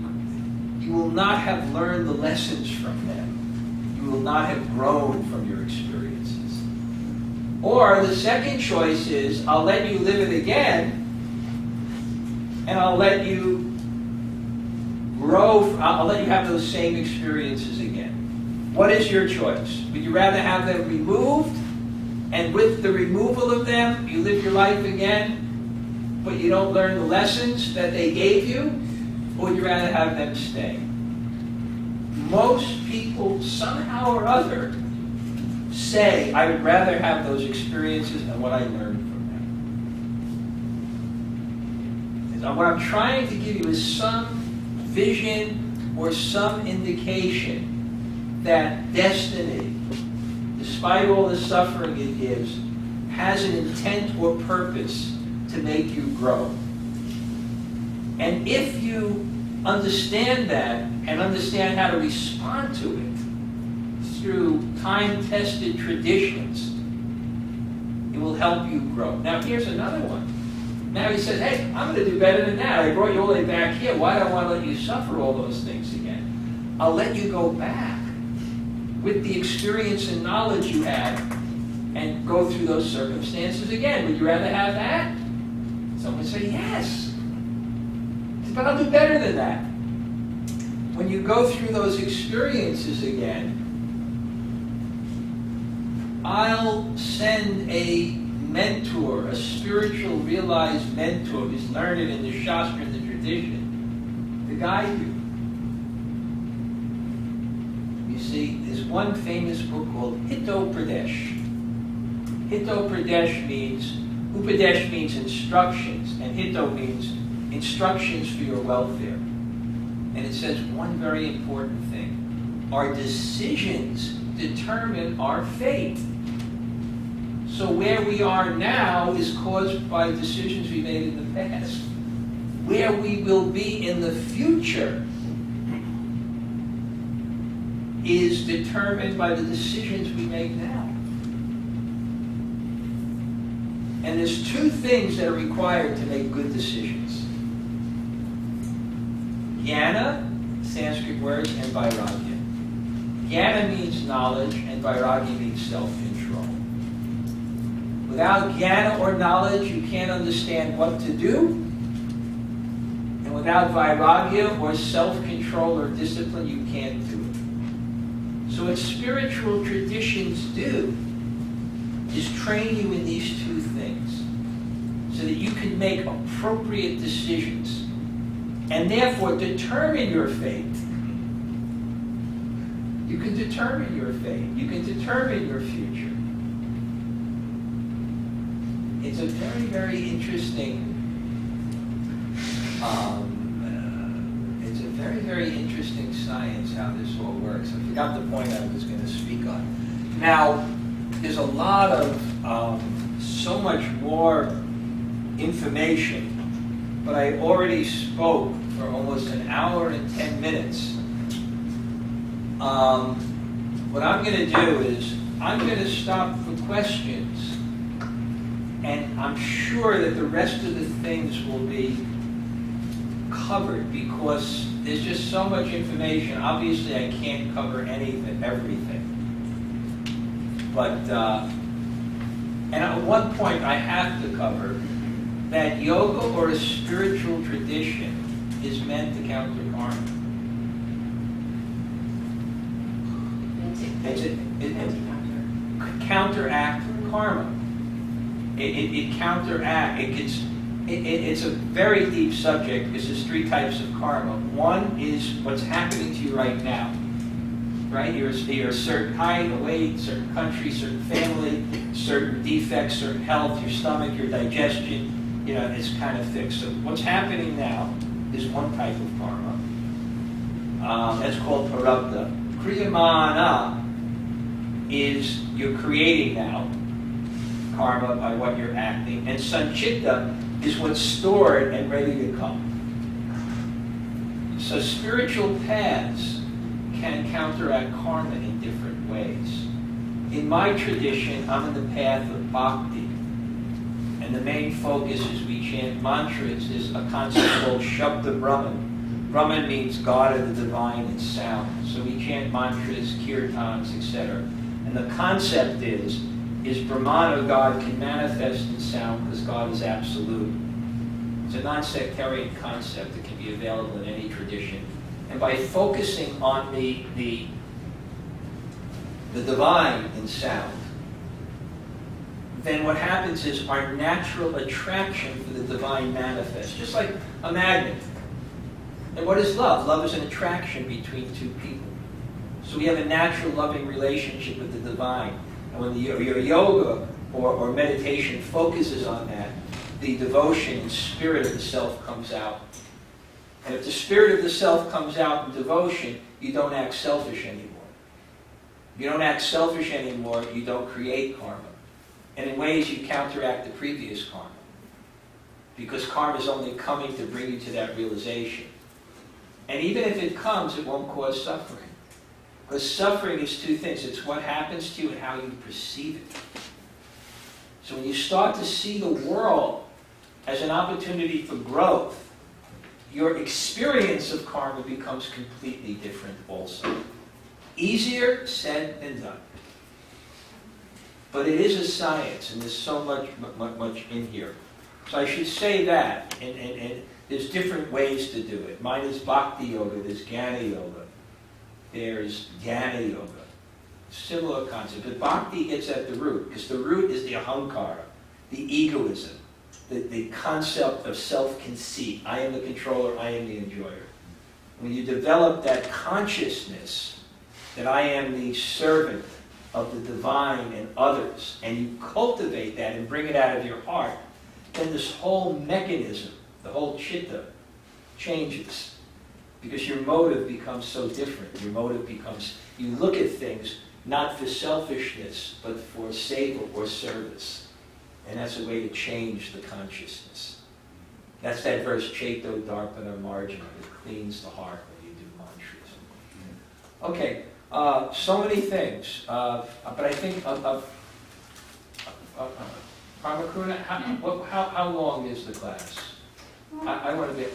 will not have learned the lessons from them. You will not have grown from your experiences. Or the second choice is, I'll let you live it again, and I'll let you grow, I'll let you have those same experiences again. What is your choice? Would you rather have them removed, and with the removal of them, you live your life again, but you don't learn the lessons that they gave you? Or would you rather have them stay? Most people, somehow or other, say, I would rather have those experiences and what I learned from them. And what I'm trying to give you is some vision or some indication that destiny, despite all the suffering it gives, has an intent or purpose to make you grow. And if you understand that and understand how to respond to it through time-tested traditions, it will help you grow. Now here's another one. Now he says, hey, I'm going to do better than that. I brought you all the way back here. Why do I want to let you suffer all those things again? I'll let you go back with the experience and knowledge you had and go through those circumstances again. Would you rather have that? Someone would say, yes. But I'll do better than that. When you go through those experiences again, I'll send a mentor, a spiritual realized mentor who's learned it in the Shastra and the tradition, to guide you. You see, there's one famous book called Hito Pradesh. Hito Pradesh means, Upadesh means instructions, and Hito means instructions for your welfare. And it says one very important thing. Our decisions determine our fate. So where we are now is caused by decisions we made in the past. Where we will be in the future is determined by the decisions we make now. And there's two things that are required to make good decisions. Jnana, Sanskrit words, and Vairagya. Jnana means knowledge, and Vairagya means self-control. Without Jnana or knowledge, you can't understand what to do. And without Vairagya or self-control or discipline, you can't do it. So what spiritual traditions do is train you in these two things so that you can make appropriate decisions and therefore determine your fate. You can determine your fate. You can determine your future. It's a very, very interesting, science how this all works. I forgot the point I was going to speak on. Now, there's a lot of, so much more information, but I already spoke for almost an hour and 10 minutes. What I'm going to do is, I'm going to stop for questions, and I'm sure that the rest of the things will be covered because there's just so much information. Obviously, I can't cover everything. But, and at one point I have to cover that yoga or a spiritual tradition is meant to counter karma. Counteract karma. It counteract. It's a very deep subject because there's three types of karma. One is what's happening to you right now. Right? You're a certain height, a weight, certain country, certain family, certain defects, certain health, your stomach, your digestion, it's kind of fixed. So what's happening now is one type of karma. That's called prarabdha. Kriyamana is you're creating now karma by what you're acting, and sanchitta is what's stored and ready to come. So spiritual paths can counteract karma in different ways. In my tradition, I'm in the path of bhakti, and the main focus is we chant mantras. There's a concept called Shabda Brahman. Brahman means God of the divine and sound. So we chant mantras, kirtans, etc. And the concept is Brahman, God, can manifest in sound because God is absolute. It's a non-sectarian concept that can be available in any tradition. And by focusing on the the divine in sound, then what happens is our natural attraction for the divine manifests, just like a magnet. And what is love? Love is an attraction between two people. So we have a natural loving relationship with the divine. And when your yoga or meditation focuses on that, the devotion and spirit of the self comes out. And if the spirit of the self comes out in devotion, you don't act selfish anymore. You don't act selfish anymore, you don't create karma. And in ways you counteract the previous karma. Because karma is only coming to bring you to that realization. And even if it comes, it won't cause suffering. Because suffering is two things. It's what happens to you and how you perceive it. So when you start to see the world as an opportunity for growth, your experience of karma becomes completely different also. Easier said than done. But it is a science, and there's so much in here. So I should say that, and there's different ways to do it. Mine is Bhakti Yoga, there's Jnana Yoga, there's Jnana Yoga. Similar concept, but Bhakti gets at the root, because the root is the ahankara, the egoism, the concept of self-conceit. I am the controller, I am the enjoyer. When you develop that consciousness that I am the servant of the divine and others, and you cultivate that and bring it out of your heart, then this whole mechanism, the whole chitta, changes. Because your motive becomes so different. Your motive becomes, you look at things not for selfishness, but for save or service. And that's a way to change the consciousness. That's that verse, Cheto Darpana Marjana, that cleans the heart when you do mantras. Okay, so many things. But I think Paramakruna, how long is the class? I want to be,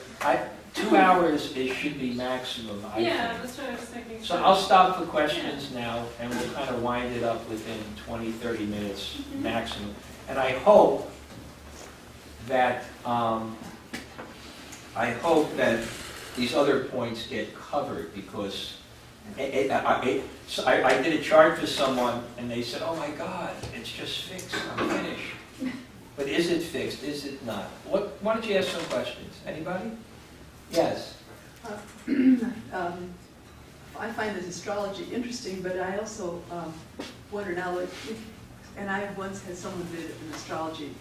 2 hours should be maximum, I think. That's what I was thinking. So I'll stop for questions now, and we'll kind of wind it up within 20, 30 minutes maximum. And I hope that these other points get covered, because I did a chart for someone, and they said, "Oh my God, it's just fixed. I'm finished." But is it fixed? Is it not? Why don't you ask some questions? Anybody? Yes. I find this astrology interesting, but I also wonder now, and I once had someone did an astrology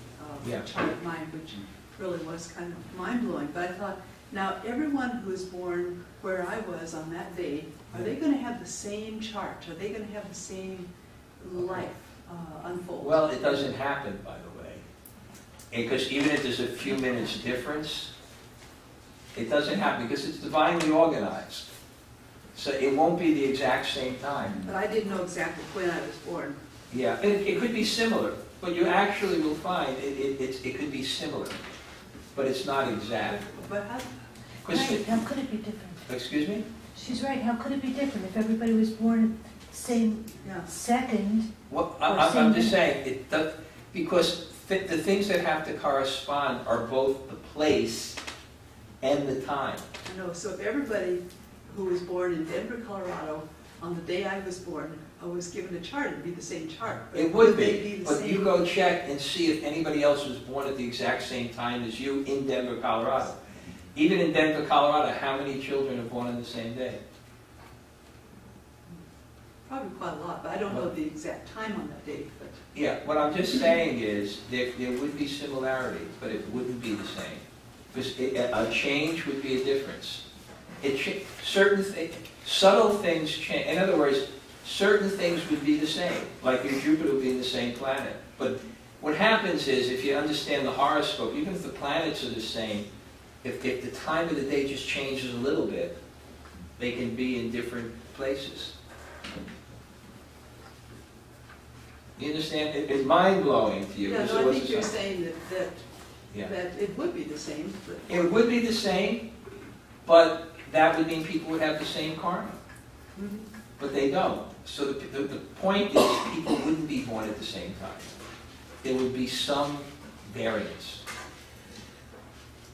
chart of mine, which really was kind of mind-blowing. But I thought, now everyone who is born where I was on that day, are they going to have the same chart? Are they going to have the same life unfold? Well, it doesn't happen, by the way. Because even if there's a few minutes difference, it doesn't happen because it's divinely organized. So it won't be the exact same time. But I didn't know exactly when I was born. Yeah, it could be similar, but you actually will find it could be similar, but it's not exact. But how? Right, how could it be different? Excuse me? She's right, how could it be different if everybody was born the same second? Well, I'm just saying, it does, because the things that have to correspond are both the place and the time. I know, so if everybody who was born in Denver, Colorado, on the day I was born, I was given a chart, it'd be the same chart. It would they be, the but same? you go check and see if anybody else was born at the exact same time as you in Denver, Colorado. Even in Denver, Colorado, how many children are born on the same day? Probably quite a lot, but I don't know the exact time on that date. But Yeah, what I'm just saying is there would be similarities, but it wouldn't be the same. Because a change would be a difference. Subtle things change. In other words, certain things would be the same, like your Jupiter would be the same planet. But what happens is, if you understand the horoscope, even if the planets are the same, if the time of the day just changes a little bit, they can be in different places. You understand? It's mind-blowing to you. yeah, no, I think you're saying that it would be the same. But It would be the same, but that would mean people would have the same karma. Mhm. But they don't. So the point is, people wouldn't be born at the same time. There would be some variance.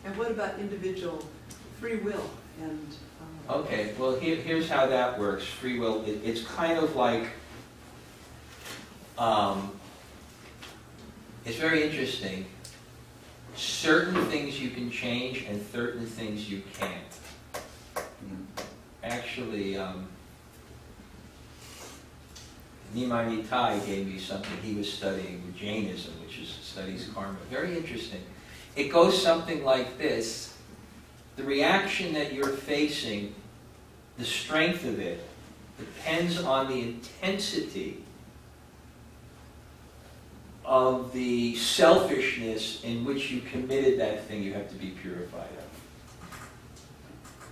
And what about individual free will? And Okay, well here's how that works. Free will, it's kind of like it's very interesting. Certain things you can change and certain things you can't. Actually, Nimai Nitai gave me something he was studying with Jainism, which studies karma. Very interesting. It goes something like this. The reaction that you're facing, the strength of it, depends on the intensity of the selfishness in which you committed that thing you have to be purified of.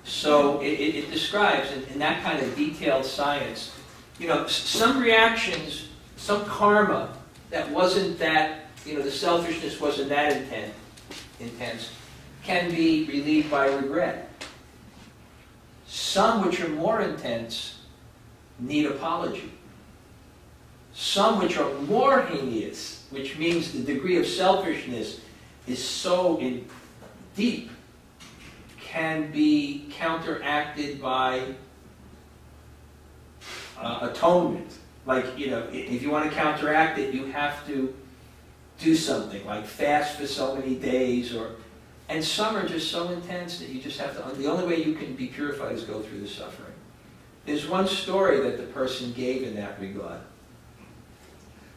So it describes, in that kind of detailed science, you know, some reactions, some karma that wasn't that, you know, the selfishness wasn't that intense, can be relieved by regret. Some which are more intense need apology. Some which are more heinous, which means the degree of selfishness is so deep, can be counteracted by atonement. Like, you know, if you want to counteract it, you have to do something, like fast for so many days, and some are just so intense that you just have to, the only way you can be purified is go through the suffering. There's one story that the person gave in that regard,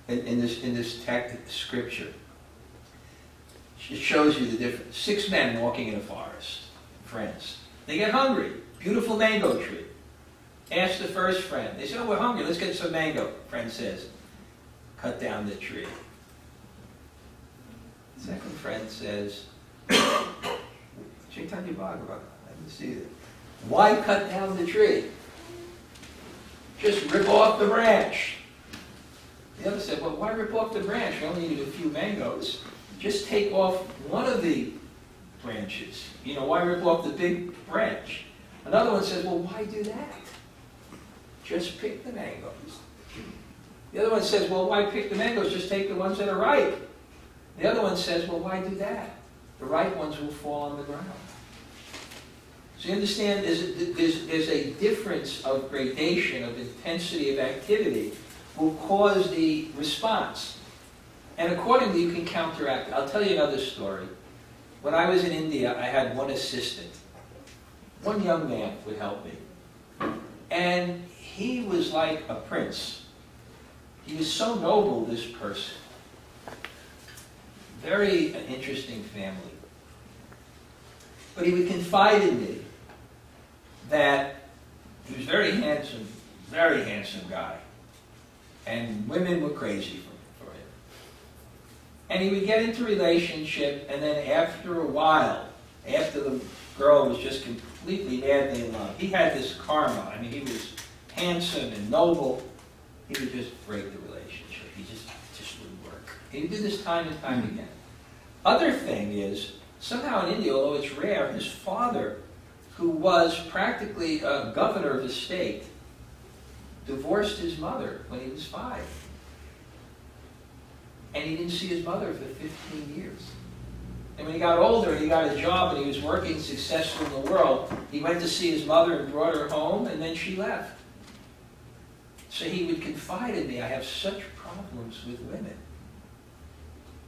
in this text, scripture. It shows you the difference. 6 men walking in a forest, friends. They get hungry. Beautiful mango tree. Ask the first friend. They say, "Oh, we're hungry. Let's get some mango." Friend says, "Cut down the tree." The second friend says, "Chaitanya Bhagavad, I didn't see it. Why cut down the tree? Just rip off the branch." The other said, "Well, why rip off the branch? We only need a few mangoes. Just take off one of the branches. You know, why rip off the big branch?" Another one says, "Well, why do that? Just pick the mangoes." The other one says, "Well, why pick the mangoes? Just take the ones that are ripe." The other one says, "Well, why do that? The ripe ones will fall on the ground." So you understand there's a difference of gradation, of intensity of activity will cause the response. And accordingly, you can counteract it. I'll tell you another story. When I was in India, I had one assistant. One young man would help me. And he was like a prince. He was so noble, this person. Very interesting family. But he would confide in me that he was very handsome guy. And women were crazy for him. And he would get into a relationship, and then after a while, after the girl was just completely madly in love, he had this karma. I mean, he was handsome and noble. He would just break the relationship. He just wouldn't work. He would do this time and time again. Other thing is, somehow in India, although it's rare, his father, who was practically a governor of the state, divorced his mother when he was 5. And he didn't see his mother for 15 years. And when he got older and he got a job and he was working successfully in the world, he went to see his mother and brought her home, and then she left. So he would confide in me, "I have such problems with women.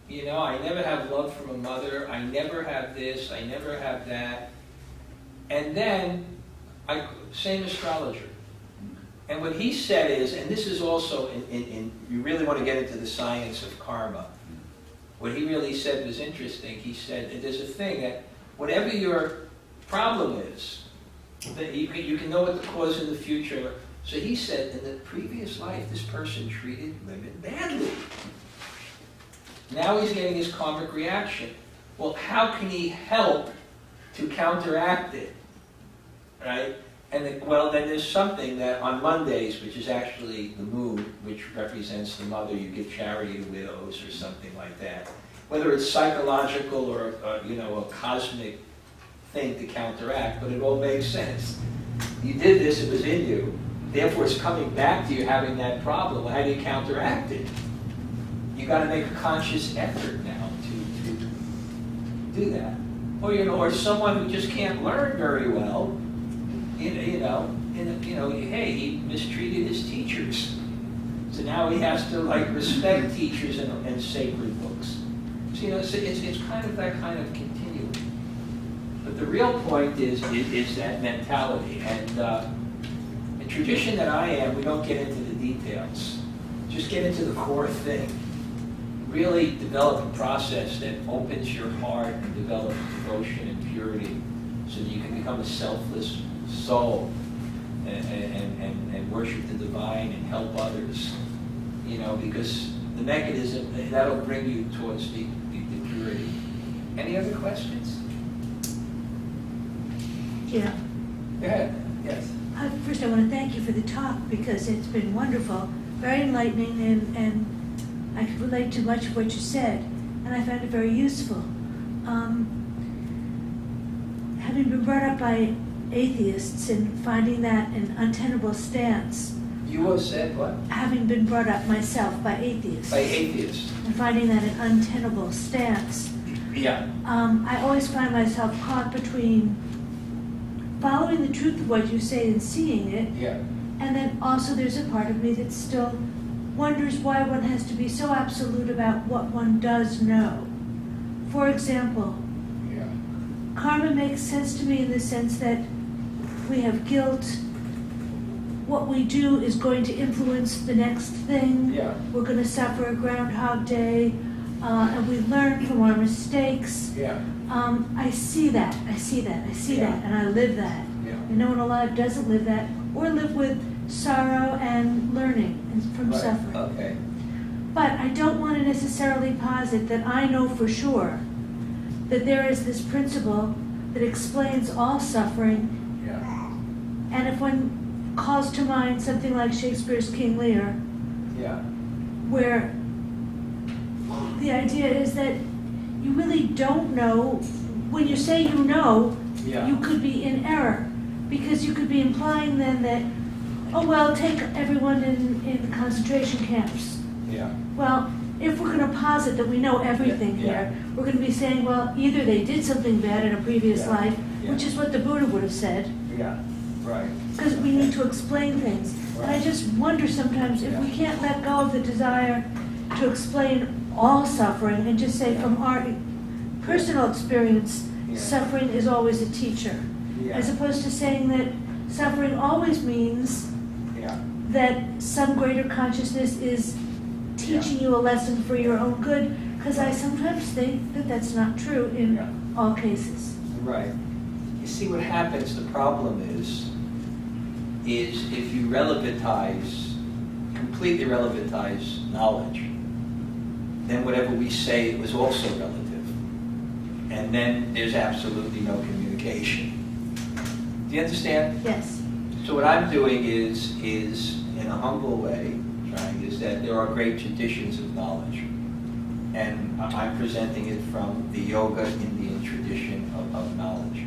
You know, I never have love from a mother. I never have this. I never have that." And then, same astrologer. And what he said is, and this is also, you really want to get into the science of karma. What he really said was interesting. He said, there's a thing that whatever your problem is, that you can know what the cause in the future. So he said, in the previous life, this person treated women badly. Now he's getting his karmic reaction. Well, how can he help to counteract it? Right? And then there's something that on Mondays, which is actually the moon, which represents the mother, you give charity to widows or something like that. Whether it's psychological or a cosmic thing to counteract, but it all makes sense. You did this, it was in you. Therefore, it's coming back to you having that problem. How do you counteract it? You got to make a conscious effort now to do that. Or someone who just can't learn very well. Hey, he mistreated his teachers. So now he has to like respect teachers and sacred books. So you know, it's kind of that kind of continuum. But the real point is that mentality. And the tradition that I am, we don't get into the details. Just get into the core thing. Really develop a process that opens your heart and develops devotion and purity so that you can become a selfless soul and worship the divine and help others. You know, because the mechanism, that'll bring you towards the purity. Any other questions? Yeah. Go ahead. Yes. First, I want to thank you for the talk because it's been wonderful, very enlightening, and I could relate to much of what you said, and I found it very useful. Having been brought up by atheists and finding that an untenable stance. You have said what? Having been brought up myself by atheists. By atheists. And finding that an untenable stance. Yeah. I always find myself caught between following the truth of what you say and seeing it. Yeah. And then also there's a part of me that still wonders why one has to be so absolute about what one does know. For example, Yeah. karma makes sense to me in the sense that we have guilt. What we do is going to influence the next thing. Yeah. We're going to suffer a Groundhog Day, and we learn from our mistakes. Yeah. I see that, and I live that. Yeah. And no one alive doesn't live that, or live with sorrow and learning and from Right. suffering. Okay. But I don't want to necessarily posit that I know for sure that there is this principle that explains all suffering. Yeah. And if one calls to mind something like Shakespeare's King Lear, Yeah. where the idea is that you really don't know. When you say you know, Yeah. you could be in error, because you could be implying then that, oh well, take everyone in concentration camps. Yeah. Well, if we're going to posit that we know everything Yeah. here, we're going to be saying, well, either they did something bad in a previous Yeah. life, Yeah. which is what the Buddha would have said, Yeah. Right. because we need to explain things. And I just wonder sometimes if we can't let go of the desire to explain all suffering and just say from our personal experience, Yeah. suffering is always a teacher. Yeah. As opposed to saying that suffering always means Yeah. that some greater consciousness is teaching you a lesson for your own good, because I sometimes think that that's not true in Yeah. all cases. Right. You see what happens, the problem is if you completely relativize knowledge, then whatever we say was also relative. And then there's absolutely no communication. Do you understand? Yes. So what I'm doing is in a humble way, is that there are great traditions of knowledge. And I'm presenting it from the yoga Indian tradition of knowledge.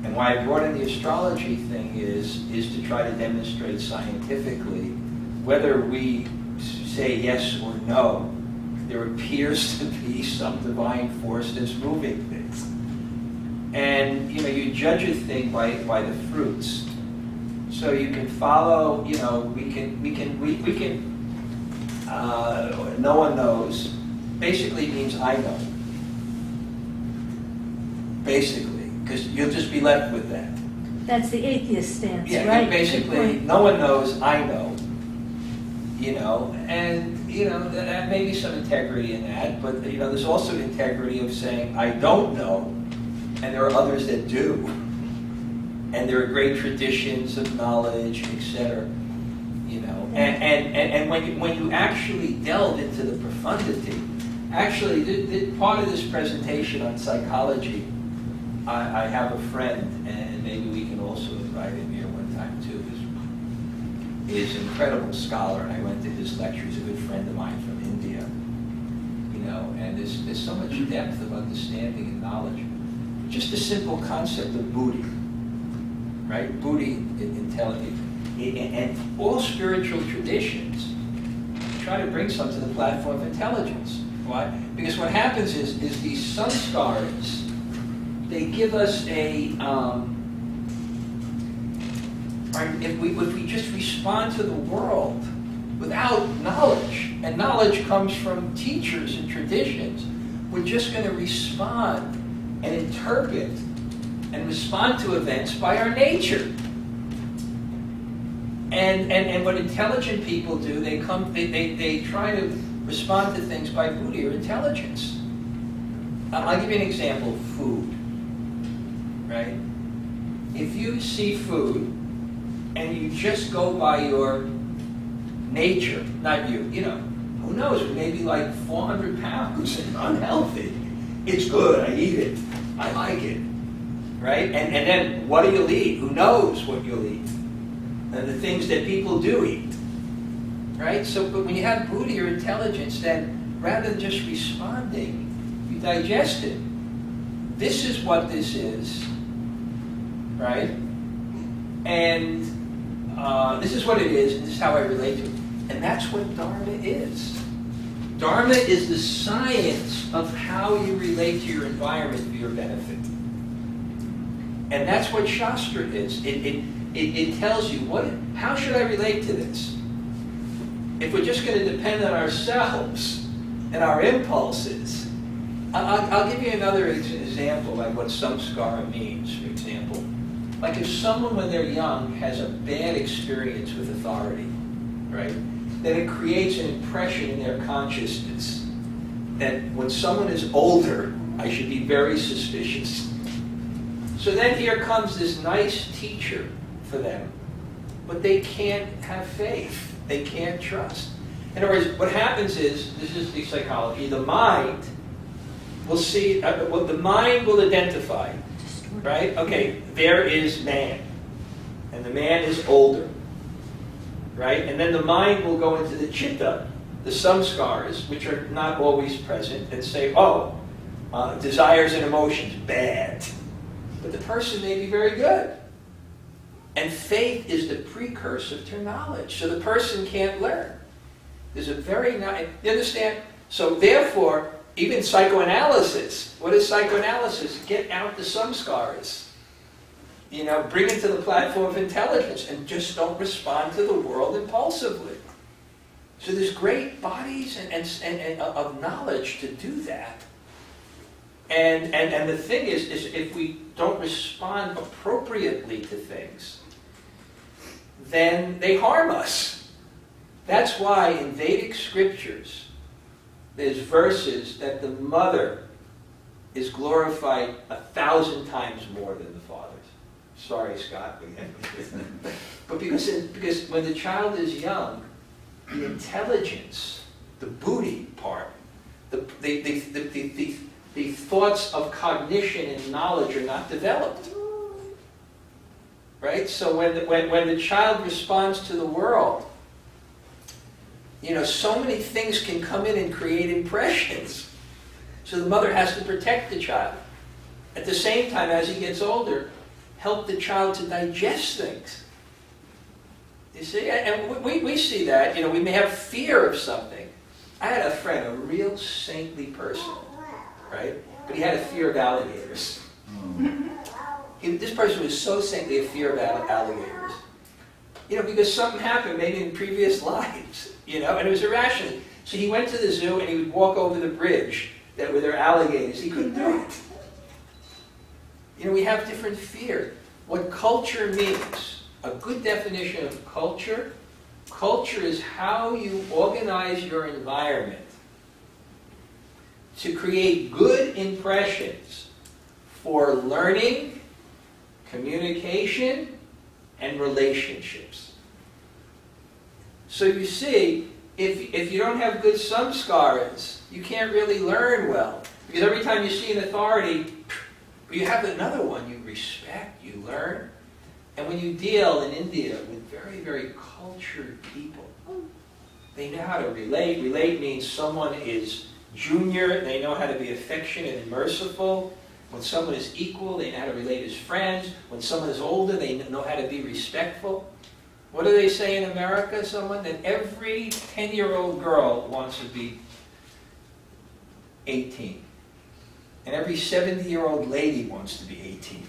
And why I brought in the astrology thing is to try to demonstrate scientifically, whether we say yes or no, there appears to be some divine force that's moving things. And you judge a thing by the fruits. So you can follow, we can no one knows, basically means I know. Basically, because you'll just be left with that. That's the atheist stance, Yeah, right? basically, no one knows, I know. And there may be some integrity in that, but there's also integrity of saying, I don't know, and there are others that do. And there are great traditions of knowledge, etc. And when you actually delve into the profundity, actually, part of this presentation on psychology, I have a friend, and maybe we can also invite him here one time too, is an incredible scholar, and I went to his lectures, a good friend of mine from India, and there's so much depth of understanding and knowledge. Just the simple concept of buddhi, right? Buddhi, intelligence. And all spiritual traditions try to bring some to the platform of intelligence. Why? Because what happens is these sanskars, they give us if we just respond to the world without knowledge, and knowledge comes from teachers and traditions, we're just going to respond and interpret and respond to events by our nature. And what intelligent people do, they try to respond to things by buddhi or intelligence. I'll give you an example of food, right? If you see food and you just go by your nature, not you, who knows, it may be like 400 pounds and unhealthy. It's good, I eat it, I like it, right? And then what do you eat? Who knows what you'll eat? And the things that people do eat, right? So, but when you have buddhi or intelligence, then rather than just responding, you digest it. This is what this is, right? And this is what it is, and this is how I relate to it. And that's what Dharma is. Dharma is the science of how you relate to your environment for your benefit. And that's what Shastra is. It tells you, how should I relate to this? If we're just going to depend on ourselves and our impulses, I'll give you another example, like what samskara means, for example. Like if someone, when they're young, has a bad experience with authority, right? Then it creates an impression in their consciousness that when someone is older, I should be very suspicious. So then here comes this nice teacher for them, but they can't have faith. They can't trust. In other words, what happens is, this is the psychology, the mind will see, what the mind will identify, right? Okay, there is man, and the man is older, right? And then the mind will go into the chitta, the samskaras, which are not always present, and say, desires and emotions, bad. But the person may be very good. And faith is the precursor to knowledge. So the person can't learn. There's a very nice, you understand? So therefore, even psychoanalysis, what is psychoanalysis? Get out the samskaras. Bring it to the platform of intelligence and just don't respond to the world impulsively. So there's great bodies and of knowledge to do that. And the thing is if we don't respond appropriately to things, then they harm us. That's why in Vedic scriptures, there's verses that the mother is glorified 1,000 times more than the father. Sorry, Scott. But because when the child is young, the intelligence, the buddhi part, the thoughts of cognition and knowledge are not developed. Right? So when the child responds to the world, so many things can come in and create impressions. So the mother has to protect the child. At the same time, as he gets older, help the child to digest things. You see? And we see that. We may have fear of something. I had a friend, a real saintly person, right? But he had a fear of alligators. This person was so saintly, a fear of alligators. Because something happened maybe in previous lives, and it was irrational. So he went to the zoo and he would walk over the bridge that were there alligators. He couldn't do it. We have different fear. What culture means, a good definition of culture is how you organize your environment to create good impressions for learning, communication, and relationships. So you see, if you don't have good samskaras, you can't really learn well. Because every time you see an authority, you have another one you respect, you learn. And when you deal in India with very, very cultured people, they know how to relate. Relate means someone is junior, they know how to be affectionate and merciful. When someone is equal, they know how to relate as friends. When someone is older, they know how to be respectful. What do they say in America? That every 10-year-old girl wants to be 18. And every 70-year-old lady wants to be 18.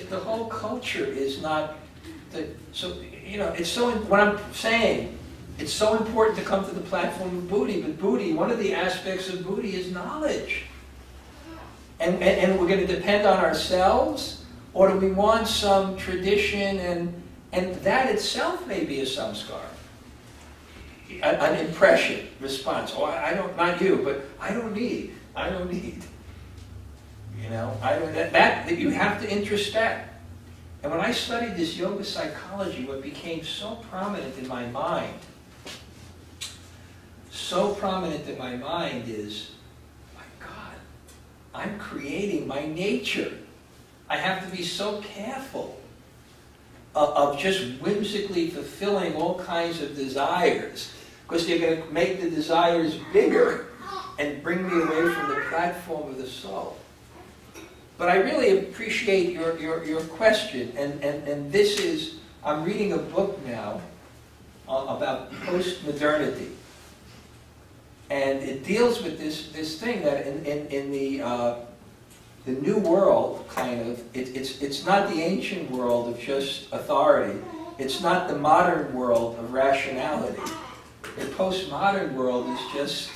The whole culture is not So, it's so, what I'm saying, it's so important to come to the platform of Buddhi, but Buddhi, one of the aspects of Buddhi is knowledge. And we're going to depend on ourselves, or do we want some tradition, and that itself may be a samskar, an impression, response. Oh, I don't, not you, but I don't need. That you have to introspect. And when I studied this yoga psychology, what became so prominent in my mind is, my God, I'm creating my nature. I have to be so careful of just whimsically fulfilling all kinds of desires, because they're going to make the desires bigger and bring me away from the platform of the soul. But I really appreciate your question, and this is, I'm reading a book now about post-modernity, and it deals with this thing that in the new world, kind of, it's not the ancient world of just authority, it's not the modern world of rationality. The postmodern world is just,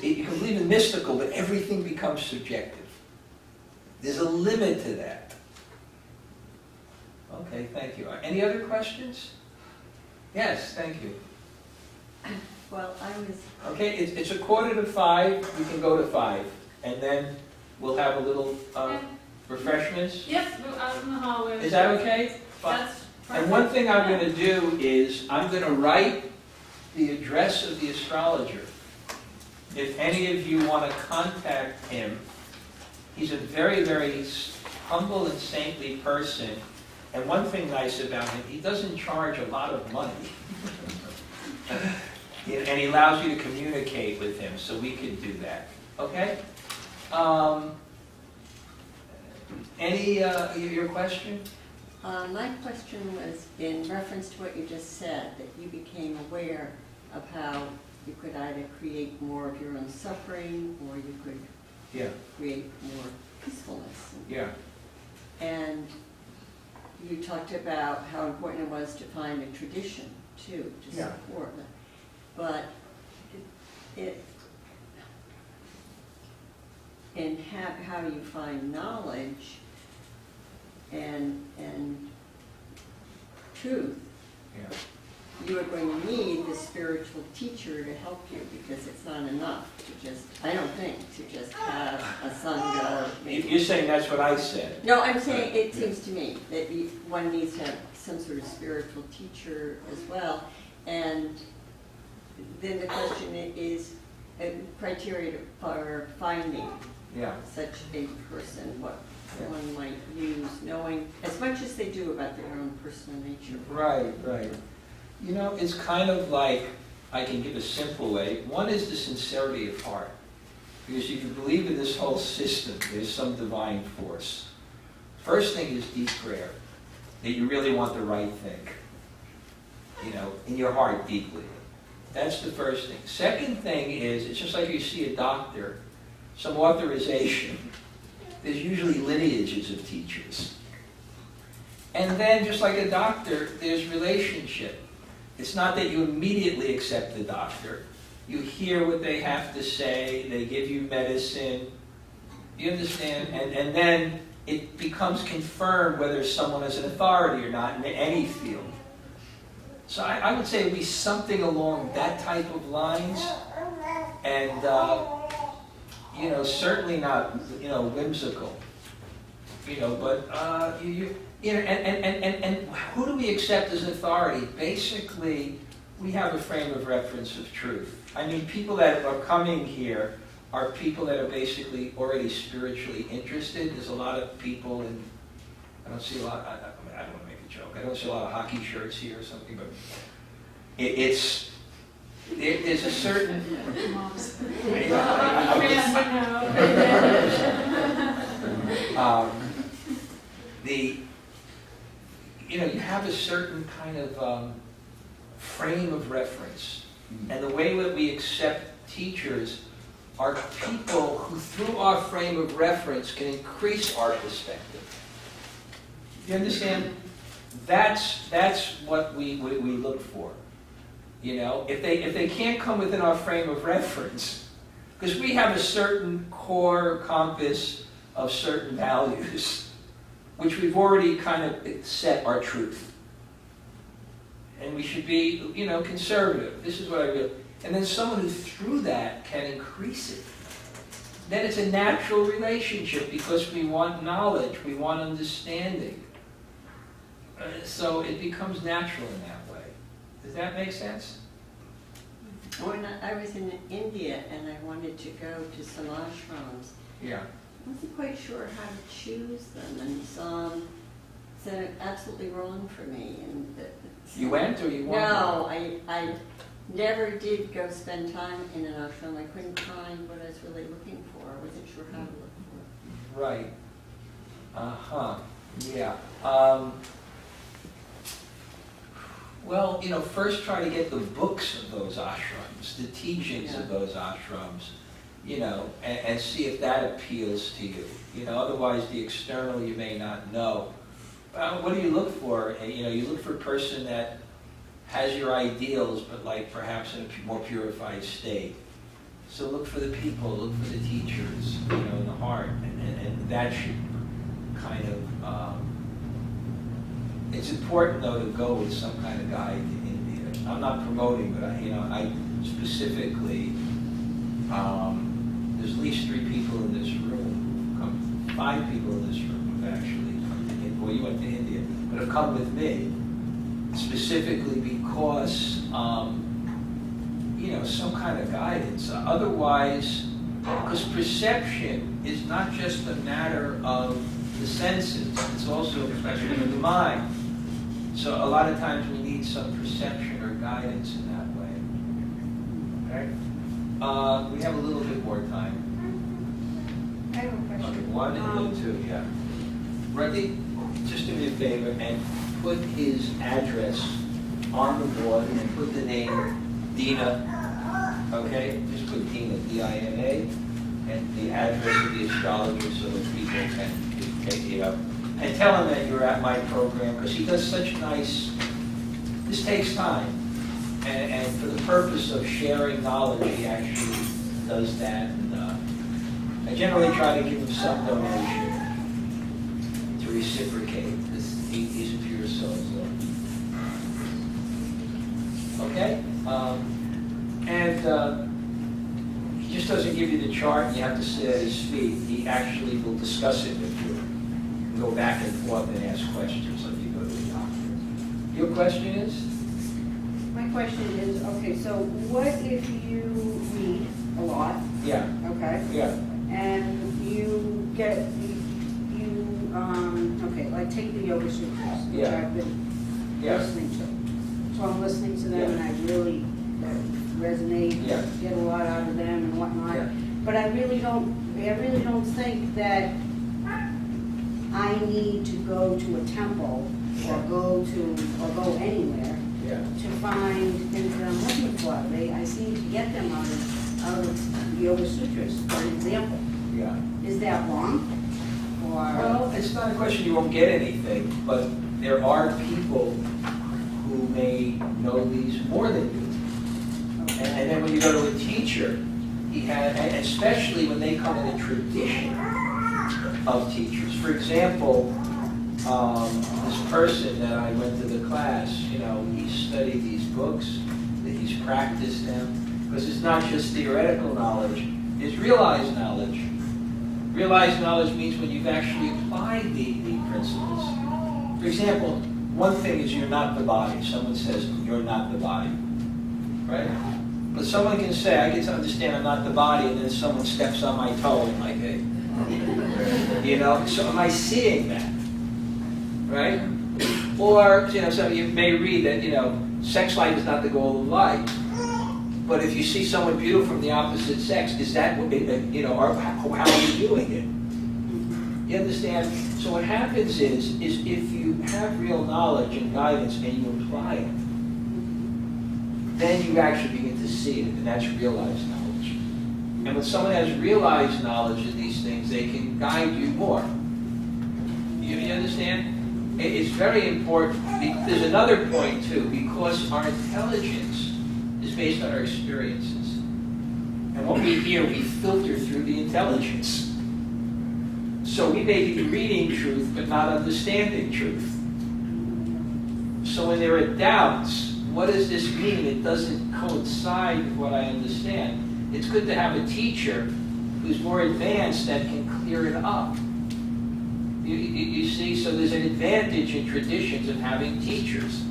you can believe in mystical, but everything becomes subjective. There's a limit to that. Okay, thank you. Any other questions? Yes, thank you. Well, I was... Okay, it's 4:45. We can go to 5. And then we'll have a little refreshments. Yes, we're out in the hallway. Is that okay? That's perfect. And one thing I'm going to do is I'm going to write the address of the astrologer. If any of you want to contact him, he's a very, very humble and saintly person. And one thing nice about him, he doesn't charge a lot of money. And he allows you to communicate with him, so we can do that. Okay? Your question? My question was in reference to what you just said, that you became aware of how you could either create more of your own suffering, or you could create more peacefulness. Yeah. And you talked about how important it was to find a tradition, too, to support it. But in how you find knowledge and truth, you are going to need the spiritual teacher to help you, because it's not enough to just, I don't think, to just have a sangha. You're saying that's what I said. No, I'm saying it seems to me that one needs to have some sort of spiritual teacher as well. And then the question is criteria for finding such a person, what one might use, knowing as much as they do about their own personal nature. Right, right. It's kind of like, I can give a simple way. One is the sincerity of heart. Because if you believe in this whole system, there's some divine force. First thing is deep prayer, that you really want the right thing, in your heart deeply. That's the first thing. Second thing is, it's just like you see a doctor, some authorization. There's usually lineages of teachers. And then, just like a doctor, there's relationship. It's not that you immediately accept the doctor. You hear what they have to say, they give you medicine. You understand? And then it becomes confirmed whether someone is an authority or not in any field. So I would say it would be something along that type of lines. And, certainly not, whimsical. But, and who do we accept as an authority? Basically, we have a frame of reference of truth. I mean, people that are coming here are people that are basically already spiritually interested. There's a lot of people, and I don't see a lot, I don't want to make a joke, I don't see a lot of hockey shirts here or something, but there's a certain... you have a certain kind of frame of reference. And the way that we accept teachers are people who, through our frame of reference, can increase our perspective. You understand? That's what we look for. You know, if they can't come within our frame of reference, because we have a certain core compass of certain values, which we've already kind of set our truth. And we should be, you know, conservative. This is what I really... And then someone who through that can increase it. Then it's a natural relationship because we want knowledge, we want understanding. So it becomes natural in that way. Does that make sense? When I was in India and I wanted to go to some ashrams, Yeah. I wasn't quite sure how to choose them, and some said it absolutely wrong for me. And You went or you wanted? No, I never did go spend time in an ashram. I couldn't find what I was really looking for. I wasn't sure how to look for it. Right. Uh-huh. Yeah. Well, you know, first try to get the books of those ashrams, the teachings of those ashrams, you know, and see if that appeals to you. You know, otherwise the external you may not know. What do you look for? You know, you look for a person that has your ideals, but like perhaps in a more purified state. So look for the people, look for the teachers, you know, in the heart, and that should kind of, it's important though to go with some kind of guide to India. I'm not promoting, but I specifically, there's at least 3 people in this room, 5 people in this room who've actually come to India. Well, you went to India, but have come with me specifically because, you know, some kind of guidance. Otherwise, because perception is not just a matter of the senses, it's also a question of the mind. So a lot of times we need some perception or guidance in that way. Okay? We have a little bit more time. I have a Okay, question. 1 and then 2, yeah. Randy, just do me a favor and put his address on the board and put the name Dina, okay? Just put Dina, D-I-N-A, and the address of the astrologer so that people can take it up. And tell him that you're at my program, because he does such nice, this takes time. And for the purpose of sharing knowledge, he actually does that. And I generally try to give him some donation to reciprocate, because he's a pure soul. So. Okay? He just doesn't give you the chart and you have to sit at his feet. He actually will discuss it with you. Go back and forth and ask questions like you go to the doctor. Your question is? My question is, okay, so what if you read a lot? Yeah. Okay. Yeah. And you get, okay, like take the Yoga Sutras, which Yeah. I've been listening to. So I'm listening to them and I really resonate, get a lot out of them and whatnot. Yeah. But I really don't think that I need to go to a temple or go anywhere to find things that I'm looking for. I seem to get them out of the Yoga Sutras, for example. Yeah. Is that wrong? Or Well, it's not a question you won't get anything, but there are people who may know these more than you. And then when you go to a teacher, and especially when they come in a tradition of teachers. For example, this person that I went to the class, you know, he studied these books, that he's practiced them, because it's not just theoretical knowledge, it's realized knowledge. Realized knowledge means when you've actually applied the principles. For example, one thing is you're not the body. Someone says, you're not the body, right? But someone can say, I get to understand I'm not the body, and then someone steps on my toe and like, hey, you know, so am I seeing that, right? Or, you know, so you may read that, you know, sex life is not the goal of life. But if you see someone beautiful from the opposite sex, is that, you know, or how are you doing it? You understand? So what happens is if you have real knowledge and guidance and you apply it, then you actually begin to see it, and that's realized knowledge. And when someone has realized knowledge of these things, they can guide you more. You understand? It's very important. There's another point too, because our intelligence is based on our experiences. And what we hear, we filter through the intelligence. So we may be reading truth, but not understanding truth. So when there are doubts, what does this mean? It doesn't coincide with what I understand. It's good to have a teacher who's more advanced that can clear it up. You see, so there's an advantage in traditions of having teachers.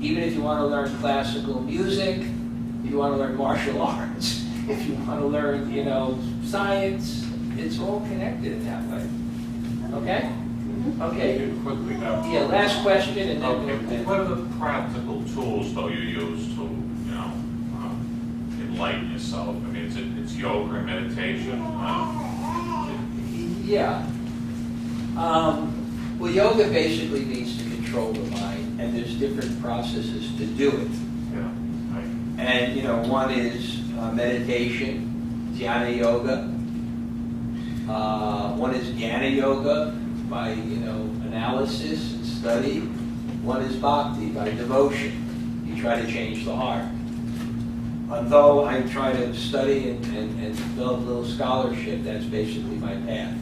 Even if you want to learn classical music, if you want to learn martial arts, if you want to learn, science, it's all connected in that way. Okay? Okay. Quickly, Yeah, last question, and then okay. What are the practical tools, though, you use to, enlighten yourself? I mean, it's yoga and meditation. Yeah. Well, yoga basically means to control the mind, and there's different processes to do it. Yeah. Right. And, one is meditation, dhyana yoga. One is jnana yoga, by, analysis and study. One is bhakti, by devotion. You try to change the heart. Although I try to study and develop a little scholarship, that's basically my path.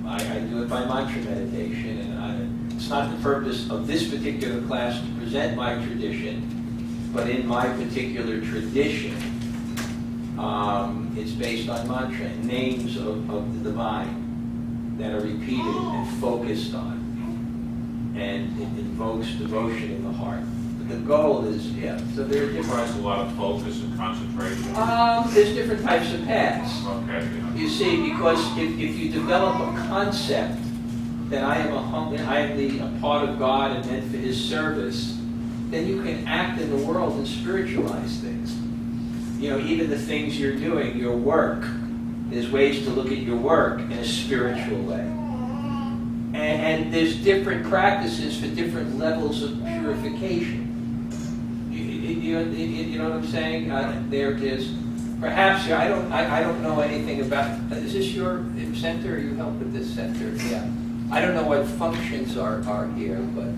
I do it by mantra meditation, and it's not the purpose of this particular class to present my tradition, but in my particular tradition, it's based on mantra and names of the divine that are repeated and focused on, and it invokes devotion in the heart. But the goal is, so there are different... Requires a lot of focus and concentration. There's different types of paths. Okay. You see, because if you develop a concept that I am a part of God and meant for His service, then you can act in the world and spiritualize things. Even the things you're doing, your work, there's ways to look at your work in a spiritual way. And there's different practices for different levels of purification. You know what I'm saying? There's perhaps I don't know anything about. Is this your center? Or you help with this center? Yeah. I don't know what functions are here, but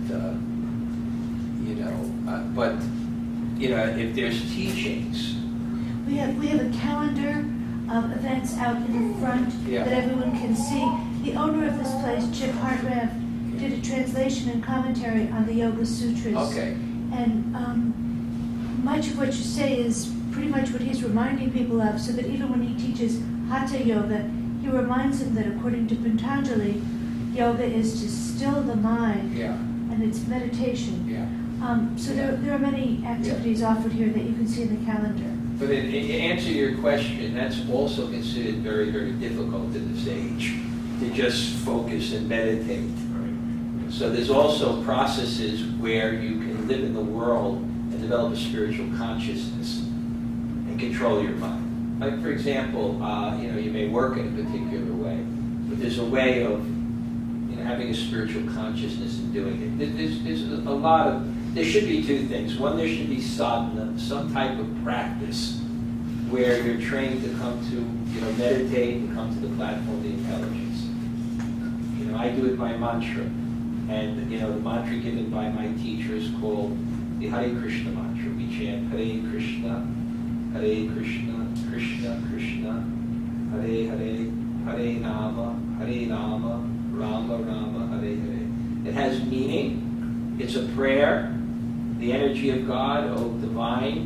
if there's teachings. We have a calendar of events out in the front that everyone can see. The owner of this place, Chip Hartranft, did a translation and commentary on the Yoga Sutras. Okay. And much of what you say is pretty much what he's reminding people of, so that even when he teaches Hatha Yoga, he reminds them that according to Patanjali, yoga is to still the mind, and it's meditation. So there are many activities offered here that you can see in the calendar. But in answer to your question, that's also considered very, very difficult in this age, to just focus and meditate. So there's also processes where you can live in the world and develop a spiritual consciousness and control your mind. Like, for example, you may work in a particular way, but there's a way of having a spiritual consciousness and doing it. There's a lot of... There should be two things. One, there should be sadhana, some type of practice where you're trained to come to, meditate and come to the platform of the intelligence. I do it by mantra. And, the mantra given by my teacher is called the Hare Krishna mantra. We chant Hare Krishna, Krishna Krishna, Hare Hare, Hare Rama, Rama Rama, Hare Hare. It has meaning. It's a prayer. The energy of God, oh divine,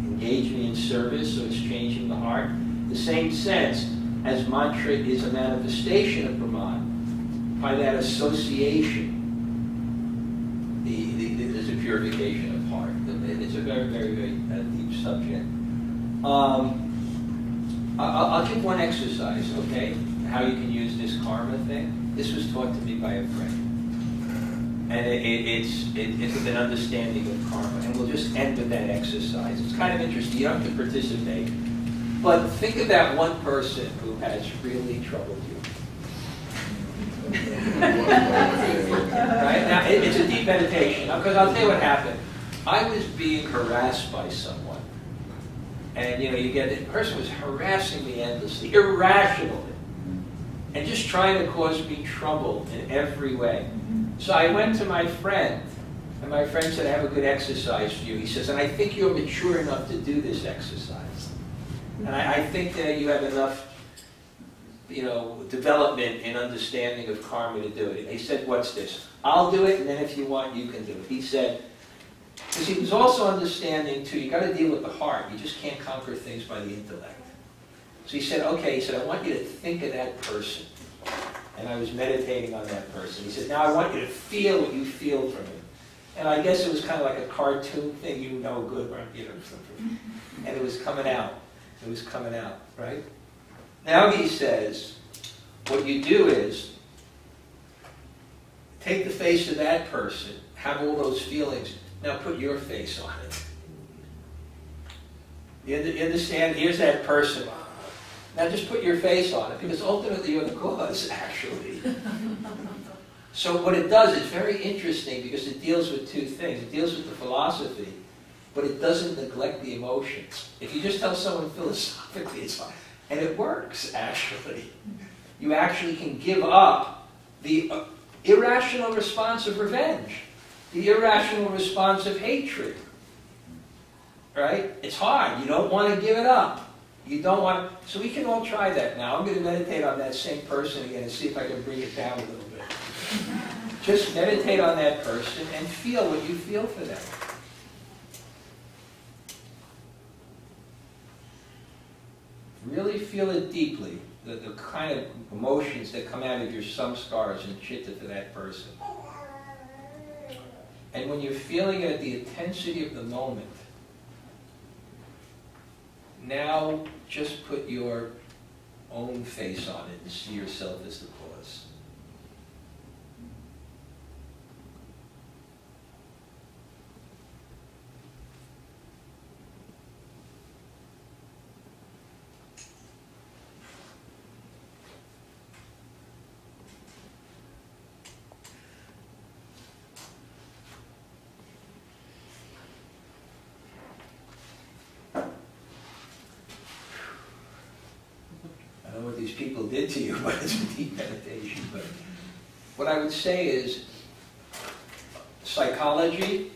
engage me in service, so it's changing the heart. The same sense as mantra is a manifestation of Brahman. By that association, there's a purification of heart. It's a very, very, very deep subject. I'll give one exercise, okay? How you can use this karma thing. This was taught to me by a friend. And it's an understanding of karma. And we'll just end with that exercise. It's kind of interesting. You don't have to participate. But think of that one person who has really troubled you. Right? Now, it's a deep meditation. Because I'll tell you what happened. I was being harassed by someone. And, the person was harassing me endlessly, irrationally. and just trying to cause me trouble in every way. So I went to my friend, and my friend said, I have a good exercise for you. He says, and I think you're mature enough to do this exercise. And I think that you have enough, you know, development and understanding of karma to do it. He said, what's this? I'll do it, and then if you want, you can do it. He said, because he was also understanding too, you got to deal with the heart. You just can't conquer things by the intellect. So he said, okay, he said, I want you to think of that person. And I was meditating on that person. He said, now I want you to feel what you feel from him. And I guess it was kind of like a cartoon thing, you know good, right? You know, something. And it was coming out. It was coming out, right? Now he says, what you do is, take the face of that person, have all those feelings, now put your face on it. You understand? Here's that person. Now just put your face on it, because ultimately you're the cause, actually. So what it does is very interesting, because it deals with two things. It deals with the philosophy, but it doesn't neglect the emotions. If you just tell someone philosophically, it's fine. And it works, actually. You actually can give up the irrational response of revenge, the irrational response of hatred. Right? It's hard. You don't want to give it up. You don't want to. So we can all try that now. I'm going to meditate on that same person again and see if I can bring it down a little bit. Just meditate on that person and feel what you feel for them. Really feel it deeply, the kind of emotions that come out of your samskars and chitta for that person. And when you're feeling it at the intensity of the moment, now just put your own face on it and see yourself as the cause. I don't know what these people did to you, but it's a deep meditation. But what I would say is, psychology,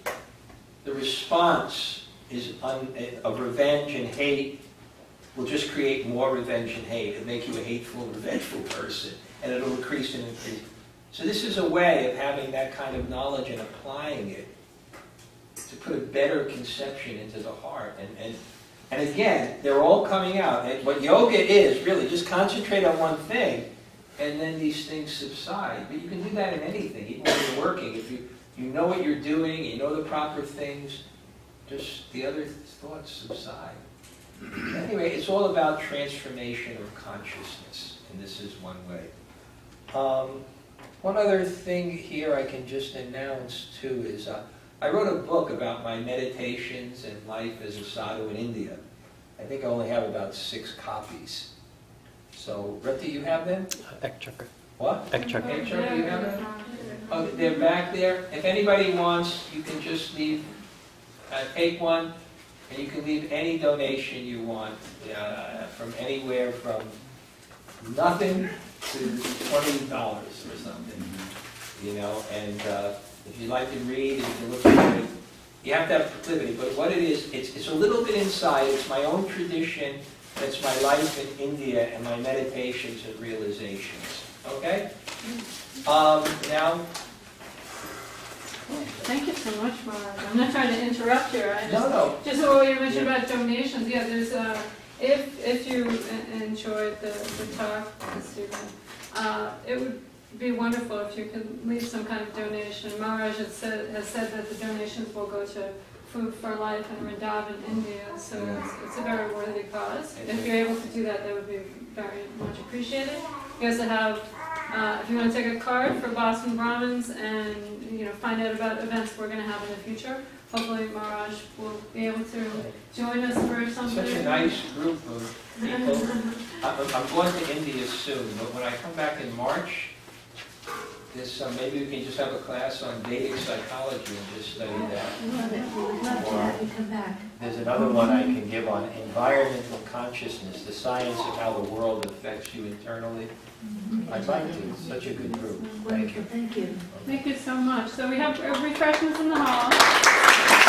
the response is of revenge and hate will just create more revenge and hate. It'll make you a hateful, revengeful person, and it'll increase and increase. So this is a way of having that kind of knowledge and applying it to put a better conception into the heart. And again, they're all coming out. And what yoga is, really, just concentrate on one thing, and then these things subside. But you can do that in anything, even when you're working. If you know what you're doing, you know the proper things, just the other thoughts subside. Anyway, it's all about transformation of consciousness, and this is one way. One other thing here I can just announce, too, is I wrote a book about my meditations and life as a sadhu in India. I think I only have about 6 copies. So, Rati, you have them? Ekchakra. What? Ekchakra. Ekchakra, you have them? Oh, they're back there. If anybody wants, you can just leave, take one, and you can leave any donation you want, from anywhere from nothing to $20 or something, you know, and if you'd like to read, and you can look at it, you have to have proclivity. But what it is, it's a little bit inside. It's my own tradition. It's my life in India and my meditations and realizations. Okay? Now. Thank you so much, Mark. I'm not trying to interrupt here. Just what you mentioned about donations. Yeah, there's if you enjoyed the talk, Stephen, it would be wonderful if you could leave some kind of donation. Maharaj has said that the donations will go to Food for Life in Vrindavan, India, so it's a very worthy cause. If you're able to do that, that would be very much appreciated. You also have, if you want to take a card for Boston Brahmins and find out about events we're going to have in the future, hopefully Maharaj will be able to join us for something. Such a nice group of people. I'm going to India soon, but when I come back in March, there's some, maybe we can just have a class on Vedic psychology and just study that. Love it. We'd love to have you come back. There's another one I can give on environmental consciousness, the science of how the world affects you internally. I'd like to. It's such a good group. Thank you. Wonderful, thank you. Thank you so much. So we have refreshments in the hall.